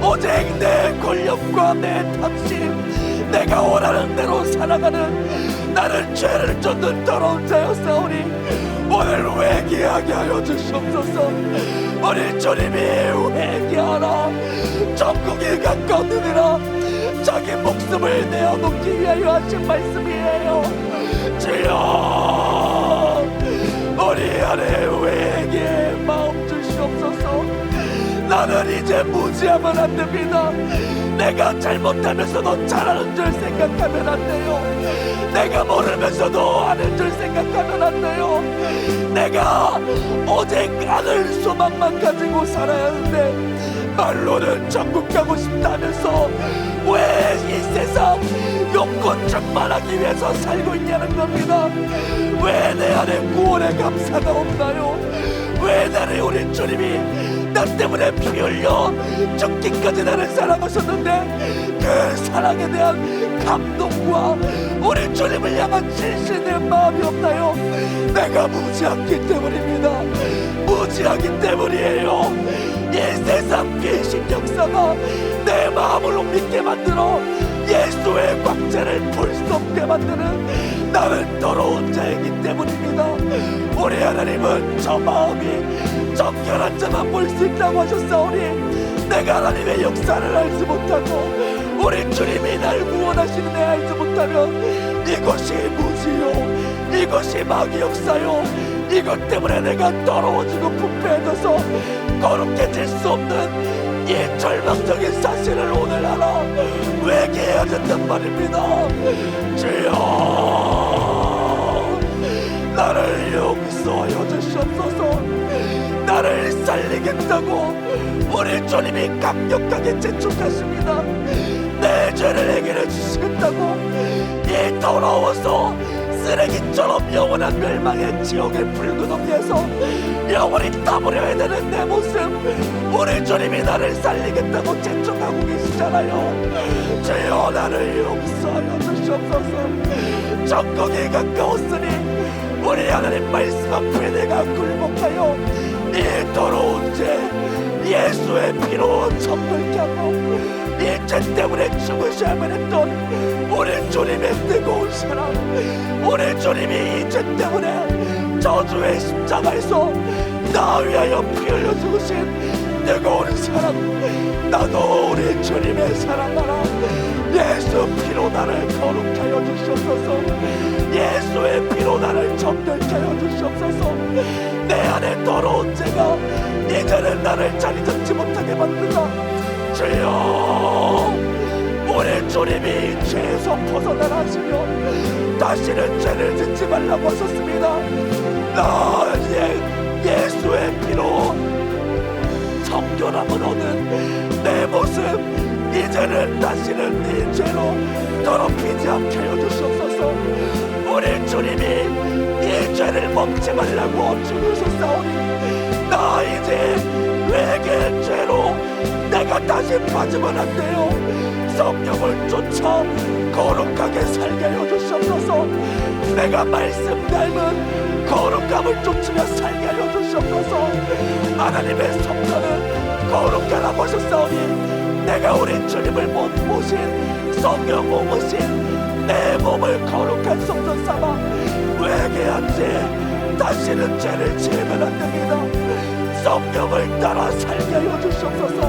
오직 내 권력과 내 탐심 내가 원하는 대로 살아가는 나는 죄를 쫓는 더러운 자였사오니 오늘 회개하게 하여 주시옵소서. 우리 주님이 회개하라 천국이 가까우니라 자기 목숨을 내어놓기 위하여 하신 말씀이에요. 주여, 우리 안에 회개의 마음 주시옵소서. 나는 이제 무지하면 안 됩니다. 내가 잘못하면서도 잘하는 줄 생각하면 안 돼요. 내가 모르면서도 아는 줄 생각하면 안 돼요. 내가 오직 아는 소망만 가지고 살아야 하는데 말로는 천국 가고 싶다면서 왜 이 세상 욕구 충만하기 위해서 살고 있냐는 겁니다. 왜 내 안에 구원의 감사가 없나요? 왜 나를 우리 주님이 나 때문에 피 흘려 죽기까지 나를 사랑하셨는데 그 사랑에 대한 감동과 우리 주님을 향한 진실의 마음이 없나요? 내가 무지하기 때문입니다. 무지하기 때문이에요. 이 세상 비신 역사가 내 마음을 못 믿게 만들어 예수의 광채를 볼 수 없게 만드는 나는 더러운 자이기 때문입니다. 우리 하나님은 저 마음이 정결한 자만 볼 수 있다고 하셨사오니 내가 하나님의 역사를 알지 못하고 우리 주님이 날 구원하시는 애 알지 못하면 이것이 무지요 이것이 마귀 역사요 이것 때문에 내가 더러워지고 부패해져서 거룩해질 수 없는 이 절망적인 사실을 오늘 알아 회개해야 된단 말입니다. 주여, 나를 용서하여 주시옵소서. 나를 살리겠다고 우리 주님이 강력하게 재촉하십니다. 내 죄를 해결해 주시겠다고 이 더러워서 쓰레기처럼 영원한 멸망의 지옥의 붉은 엄리에서 영원히 따버려야 되는 내 모습 우리 주님이 나를 살리겠다고 재촉하고 계시잖아요. 주여, 나를 용서하여 주시옵소서. 천국이 가까웠으니 우리 하나님 말씀 앞에 내가 굴복하여 이 더러운 죄 예수의 피로 정결케 하고 이 죄 때문에 죽으셔야만 했던 우리 주님의 뜨거운 사랑, 우리 주님이 이 죄 때문에 저주의 십자가에서 나 위하여 피 흘려 죽으신 뜨거운 사랑, 나도 우리 주님의 사랑하라. 예수 피로 나를 거룩하게 하여 주시옵소서. 예수의 피로 나를 정결케 하여 주시옵소서. 내 안에 더러운 죄가 이제는 나를 자리 잡지 못하게 만든다. 주여, 우리 주님이 죄에서 벗어나라 하시며 다시는 죄를 짓지 말라고 하셨습니다. 나 예수의 피로 정결함을 얻은 내 모습, 이제는 다시는 이 죄로 더럽히지 않게 하여 주시옵소서. 우리 주님이 이 죄를 먹지 말라고 죽으셨사오니 나 이제 외계 죄로 내가 다시 빠지면 안 돼요. 성령을 쫓아 거룩하게 살게 하여 주시옵소서. 내가 말씀 닮은 거룩함을 쫓으며 살게 하여 주시옵소서. 하나님의 성전은 거룩하라고 하셨사오니 내가 우리 주님을 못 모신 성령 못 모신 내 몸을 거룩한 성전 삼아 회개한 죄 다시는 죄를 지으면 안 됩니다. 성령을 따라 살게 하여 주시옵소서.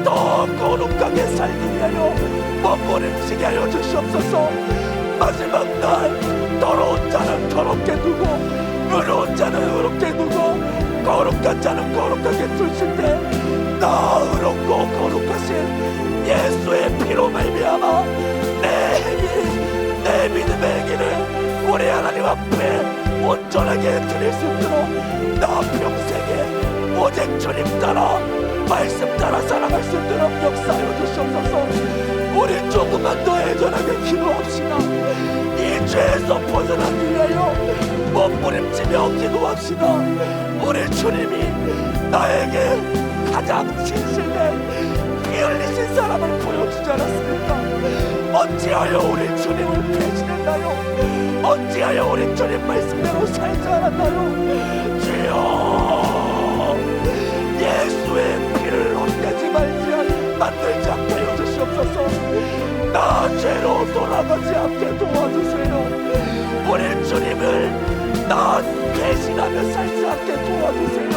더 거룩하게 살기 위하여 몸부림치게 하여 주시옵소서. 마지막 날 더러운 자는 더럽게 두고 의로운 자는 의롭게 두고 거룩한 자는 거룩하게 두실 때 나 의롭고 거룩하신 예수의 피로 말미암아 내 행위 내 믿음의 행위를 우리 하나님 앞에 온전하게 드릴 수 있도록 나 평생에 오직 주님 따라 말씀 따라 살아갈 수 있도록 역사하여 주시옵소서. 우리 조금만 더 애절하게 기도합시다. 이 죄에서 벗어나기 위하여 몸부림치며 기도합시다. 우리 주님이 나에게 가장 진실된 피 흘리신 사람을 보여주지 않았습니까? 어찌하여 우리 주님을 배신했나요? 어찌하여 우리 주님 말씀대로 살지 않았나요? 주여, 예수의 피를 헛되지 만들지 않게 하여 주시옵소서. 나 죄로 돌아가지 않게 도와주세요. 우리 주님을 나 배신하며 살지 않게 도와주세요.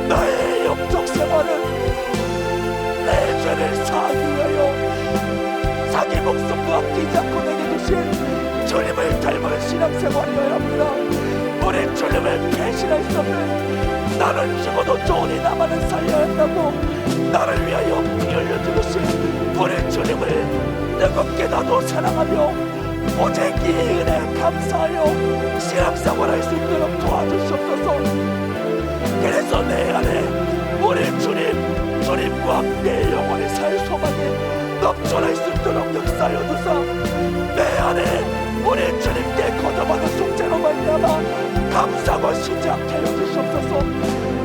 나의 영적 생활은 내 죄를 사하기 위하여 자기 목숨도 아끼지 않고 내게 주신 주님을 닮은 신앙생활이어야 합니다. 우리 주님을 배신할 수 없는 나는 죽어도 좋으니 나만은 살려야 한다고 나를 위하여 피 흘려 죽으신 우리 주님을 뜨겁게 나도 사랑하며 오직 이 은혜 감사하여 신앙생활할 수 있도록 도와주시옵소서. 그래서 내 안에 우리 주님과 내 영원히 살 소망이 넘쳐날 수 있도록 역사하여 주사 내 안에 우리 주님께 거듭하는 속죄로 말미암아 감사와 시작하여 주시옵소서.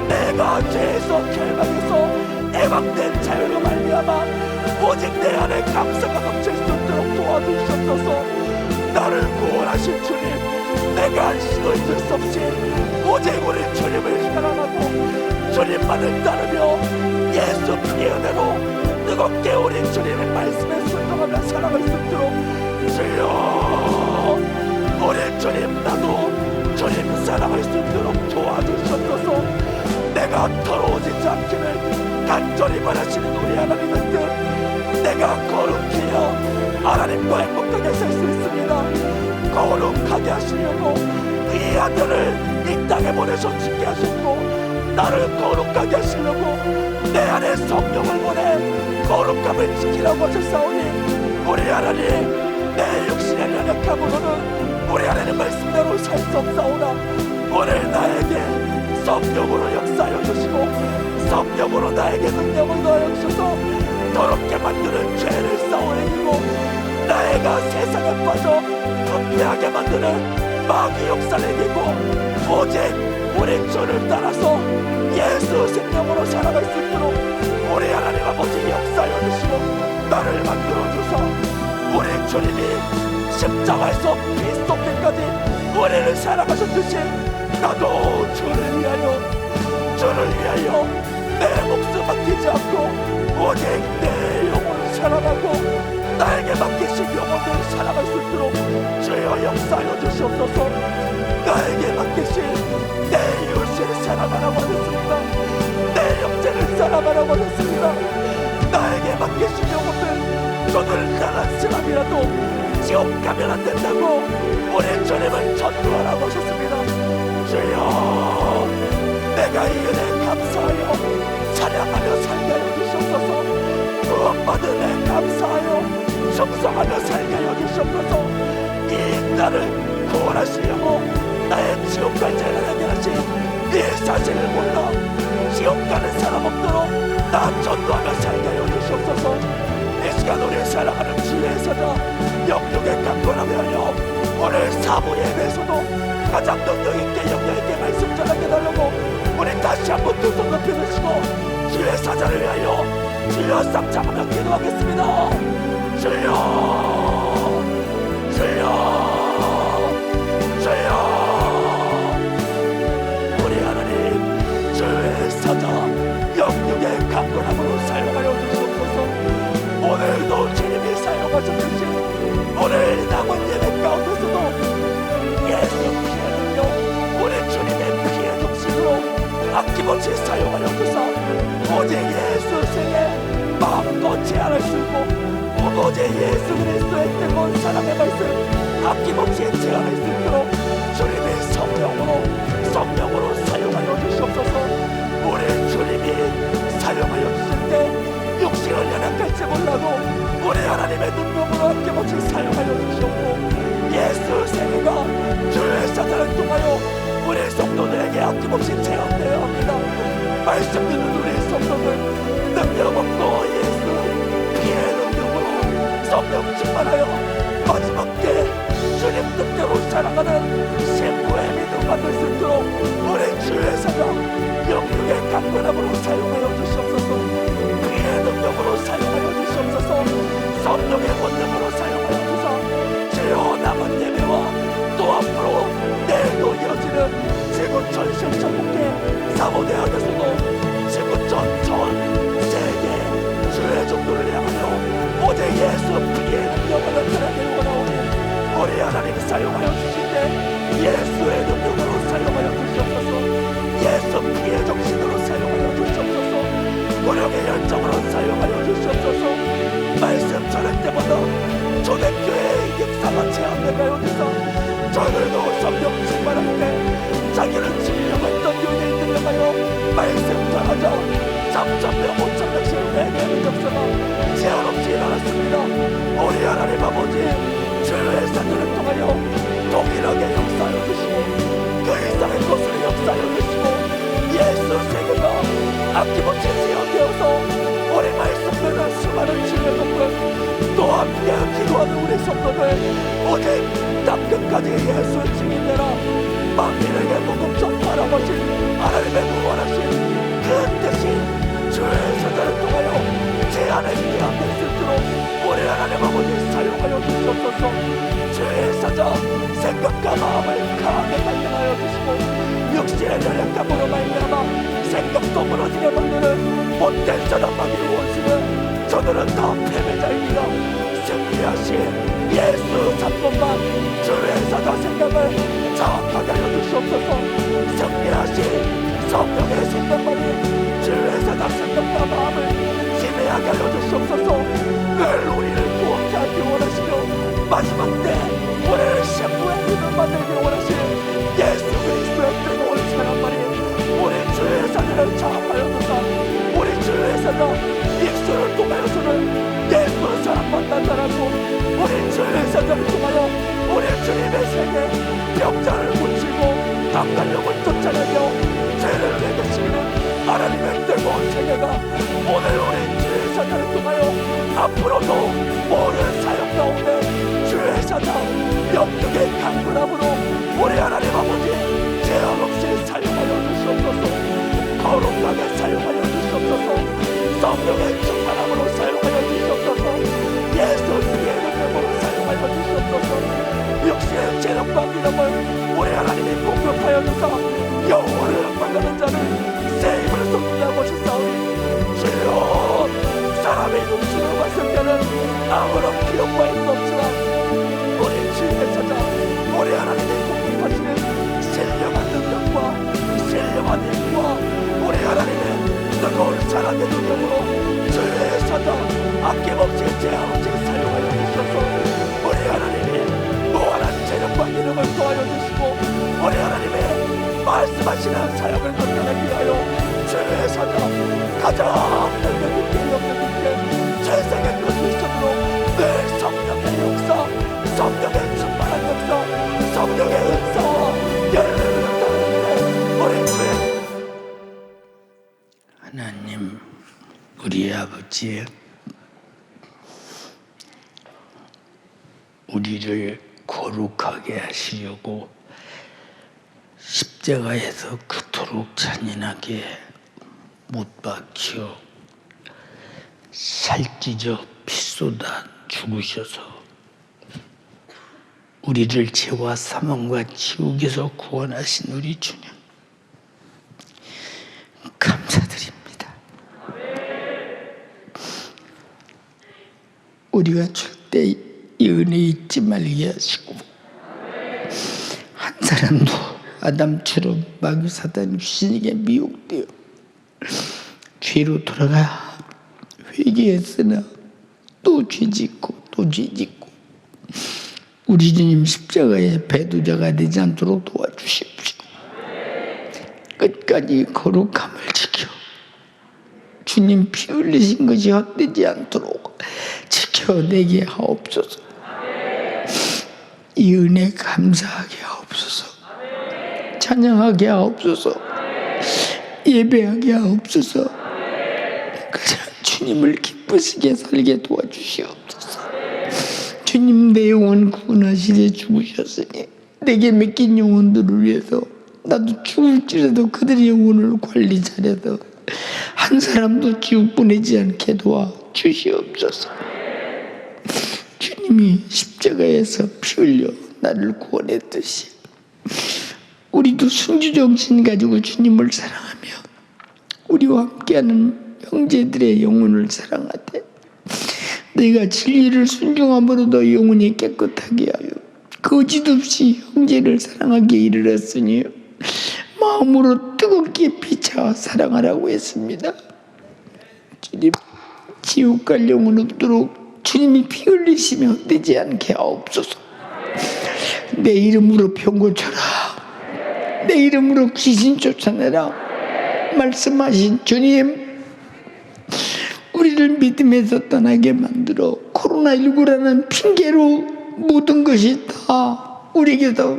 내가 죄에서 결박에서 애방된 자유로 말미암아 오직 내 안에 감사가 넘칠 수 있도록 도와주시옵소서. 나를 구원하신 주님, 내가 안식을 있을 수 없이 오직 우리 주님을 사랑하고 주님만을 따르며 예수 피의 은혜로 뜨겁게 우리 주님의 말씀에 순종하며 살아갈 수 있도록 주여, 우리 주님 나도 주님 사랑할 수 있도록 도와주시옵소서. 내가 더러워지지 않기를 간절히 바라시는 우리 하나님의 뜻, 내가 거룩해야 하나님과 행복하게 살 수 있습니다. 거룩하게 하시려고 이 아들을 이 땅에 보내서 죽게 하셨고 나를 거룩하게 하시려고 내 안에 성령을 보내 거룩함을 지키라고 하셨사오니 우리 하나님 내 육신의 연약함으로는 우리 하나님 말씀대로 살 수 없사오나 오늘 나에게 성령으로 역사하여 주시고 성령으로 나에게 능력을 더하여 주셔서 더럽게 만드는 죄를 싸워 이기고 나애가 세상에 빠져 분배하게 만드는 마귀 역사를 이기고 오직 우리 주를 따라서 예수 생명으로 살아갈 수 있도록 우리 하나님 아버지 역사하여 주시고 나를 만들어 주사 우리 주님이 십자가에서 피 쏟기까지 우리를 사랑하셨듯이 나도 주를 위하여 내 목숨 맡기지 않고 오직 내 영혼을 사랑하고 나에게 맡기신 영혼을 사랑할 수 있도록 주여 역사하여 주시옵소서. 나에게 맡기신 내 이웃을 사랑하라고 하셨습니다. 내 형제를 사랑하라고 하셨습니다. 나에게 맡기신 영혼들 저들 나란 사람이라도 지옥 가면 안 된다고 우리 주님을 전도하라고 하셨습니다. 주여 내가 이 은혜 감사하여 찬양하며 살게 하여 주시옵소서. 구원받은 애 감사하여 충성하며 살게 하여 주시옵소서. 이 인간을 구원하시려고 나의 지옥 갈 죄를 해결하신 네 사실을 몰라 지옥 가는 사람 없도록 나 전도하며 살게 하여 주시옵소서. 이 시간 우리 사랑하는 주의 사자 영육의 강권하며 하여 오늘 사부 예배에서도 가장 능력있게 영역있게 말씀 전하게 달라고 우리 다시 한번 두 손 높이 드시고 주의 사자를 위하여 주여 쌍창하며 기도하겠습니다. 주여 우리 하나님 주의 사자 영육의 강권함으로 사용하여 주시옵소서. 오늘도 주님이 사용하셨듯이 오늘 남은 예배 가운데서도 예수 피해 능력 우리 주님의 피해 정신으로 아낌없이 사용하여 주사 오직 예수 생에 마음껏 제한할 수 있고 오직 예수 그리스도의 뜨거운 사랑의 말씀 아낌없이 제한할 수 있도록 주님의 성령으로 사용하여 주시옵소서. 우리 주님이 사용하여 주실 때 육신을 연약할지 몰라도 우리 하나님의 능력으로 아낌없이 사용하여 주시옵고 예수 생애가 주의 사자를 통하여 우리 성도들에게 아낌없이 체험되어야 합니다. 말씀 듣는 우리 성도들 능력 없고 예수 피해 능력으로 성령 충만하여 마지막 때 주님 뜻대로 살아가는 신부의 믿음 받을 수 있도록 우리 주의 사자 영육의 강권함으로 사용하여 주시옵소서. 피해 능력으로 사용하여 주시옵소서. 성령의 권능으로 사용하여 주사 주여 남은 예배와 또 앞으로 내일도 이어지는 지구촌 신천국회 사모대학에서도 지구촌 전 세계 주의 종도를 향하여 오직 예수 피해 능력을 나타나길 원하오니 우리 하나님 사용하여 주실 때 예수의 능력으로 사용하여 주시옵소서. 예수 피해 정신으로 사용하여 주시옵소서. 고령의 열정으로 사용하여 주시옵소서. 말씀 전할 때마다 초대교회의 역사가 체험되게 하여 주사 저들도 성령 충만할 때 자기는 지으려고 했던 유대인들을 향하여 말씀 전하자 3,000명 5,000명씩 회개하는 역사가 제한 없이 일어났습니다. 우리 하나님 아버지 주의 사도를 통하여 동일하게 역사하여 주시고 그 이상의 것을 역사하여 주시고 예수 세계가 아낌없이 제한되어서 우리 말씀 듣는 수많은 주의 종들 또 함께 기도하는 우리 성도들 오직 땅끝까지 예수 증인되라 만민에게 복음 전파라고 하신 하나님의 무한하신 그 뜻이 주의 사자를 통하여 제안에 기합될 수 있도록 우리 하나님 아버지 사용하여 주시옵소서. 주의 사자 생각과 마음을 강하게 단련하여 주시고 육신의 연약함으로 말미암아 생각도 무너지게 만드는 못된 사단마귀의 원수는 저들은 다 패배자입니다. 승리하신 예수 삼권만 주의 사자 생각을 정확하게 하여 주시옵소서. 승리하신 성령의 생각만이 주의 사자 생각과 마음을 지배하게 하여 주시옵소서. 늘 우리를 구원케 하기 원하시며 마지막 때 우리를 신부의 믿음 만들기 원하시는 예수 그리스도의 뜨거운 사랑만이 우리 주의 사자를 장악하여 주사 우리 주의 사자 입술을 통하여서는 예수 사랑만 나타나고 우리 주의 사자를 통하여 우리 주님의 세계 병자를 고치고 강간력을 쫓아내며 죄를 내리시는 하나님의 뜨거운 세계가 오늘 우리 주의 사자를 통하여 앞으로도 모든 사역 가운데 주의 사자 영육의 강군함으로 우리 하나님 아버지 제한 없이 사용하여 주시옵소서. 거룩하게 사용하여 주시옵소서. 성령의 충만함으로 사용하여 주시옵소서. 예수 피해 능력으로 사용하여 주시옵소서. 육신의 재력과 믿음을 우리 하나님이 공급하여 주사 영원을 받는 자를 새 힘을 쏟게 하시사오니 주여 사람의 눈치로 봤을 때는 아무런 기록과 힘도 없지만 우리 주님을 찾아 우리 하나님이 공급하시는 신령한 능력과 신령한 힘과 우리 하나님의 뜨거운 사랑의 능력으로 주의 찾아 아낌없이 제한없이 사용하여 주셔서 우리 하나님이 무한한 재능과 기능을 도하여 주시고 우리 하나님의 말씀하시는 사역을 감당하기 위하여 주의 찾아 가장 능력 있게 영역 있게 세상의 그 미션으로 늘 성령의 역사, 성령의 충만한 역사, 성령의 은사와 열매를 따르는 우리 주의 하나님, 우리 아버지, 우리를 거룩하게 하시려고 십자가에서 그토록 잔인하게 못 박혀 살찌져 피 쏟아 죽으셔서 우리를 죄와 사망과 지옥에서 구원하신 우리 주님, 감사드립니다. 우리가 절대 이 은혜 잊지 말게 하시고 한 사람도 아담처럼 마귀 사단 귀신에게 미혹되어 죄로 돌아가 회개했으나 또 죄짓고 또 죄짓고 우리 주님 십자가의 배도자가 되지 않도록 도와주십시오. 끝까지 거룩함을 지켜 주님 피 흘리신 것이 헛되지 않도록 지켜내게 하옵소서. 이 은혜 감사하게 하옵소서. 찬양하게 하옵소서. 예배하게 하옵소서. 그저 주님을 기쁘시게 살게 도와주시옵소서. 주님 내 영혼 구원하시려 죽으셨으니 내게 맡긴 영혼들을 위해서 나도 죽을지라도 그들의 영혼을 관리 잘해서 한 사람도 지옥 보내지 않게 도와 주시옵소서. 주님이 십자가에서 피 흘려 나를 구원했듯이 우리도 순주정신 가지고 주님을 사랑하며 우리와 함께하는 형제들의 영혼을 사랑하되 내가 진리를 순종함으로 너 영혼이 깨끗하게 하여 거짓 없이 형제를 사랑하기에 이르렀으니 마음으로 뜨겁게 피차 사랑하라고 했습니다. 주님, 지옥 갈 영혼 없도록 주님이 피 흘리시며 헛되지 않게 하옵소서. 내 이름으로 병 고쳐라. 내 이름으로 귀신 쫓아내라. 말씀하신 주님, 우리를 믿음에서 떠나게 만들어 코로나19라는 핑계로 모든 것이 다 우리에게서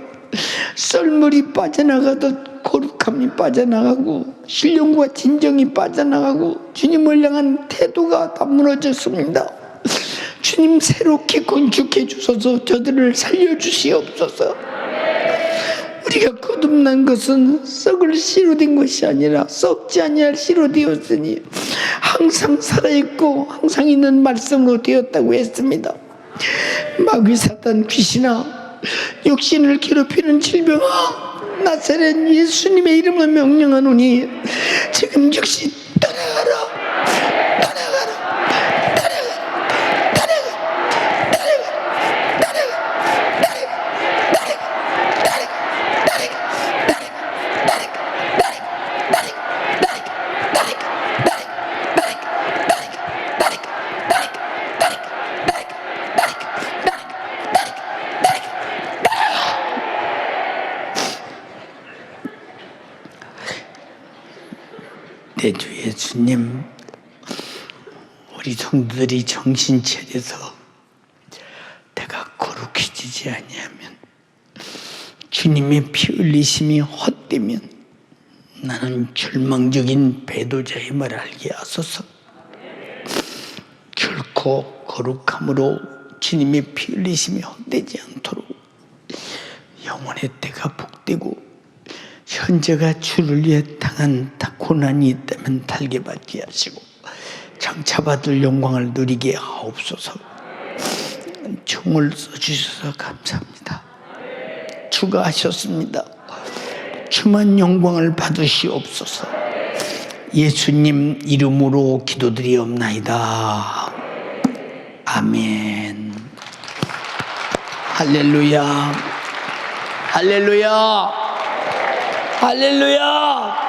썰물이 빠져나가듯 거룩함이 빠져나가고 신령과 진정이 빠져나가고 주님을 향한 태도가 다 무너졌습니다. 주님 새롭게 건축해 주셔서 저들을 살려주시옵소서. 우리가 거듭난 것은 썩을 씨로 된 것이 아니라 썩지 아니할 씨로 되었으니 항상 살아있고 항상 있는 말씀으로 되었다고 했습니다. 마귀 사단 귀신아, 육신을 괴롭히는 질병아, 나사렛 예수님의 이름으로 명령하노니 지금 즉시 떠나가라. 내 주 예수님, 우리 성도들이 정신 차려서 내가 거룩해지지 아니하면 주님의 피 흘리심이 헛되면 나는 절망적인 배도자임을 알게 하소서. 결코 거룩함으로 주님의 피 흘리심이 헛되지 않도록 영혼의 때가 복되고 현재가 주를 위해 당한 고난이 있다면 달게 받게 하시고 장차 받을 영광을 누리게 하옵소서. 종을 써주셔서 감사합니다. 주가 하셨습니다. 주만 영광을 받으시옵소서. 예수님 이름으로 기도드리옵나이다. 아멘. 할렐루야. 할렐루야. 할렐루야.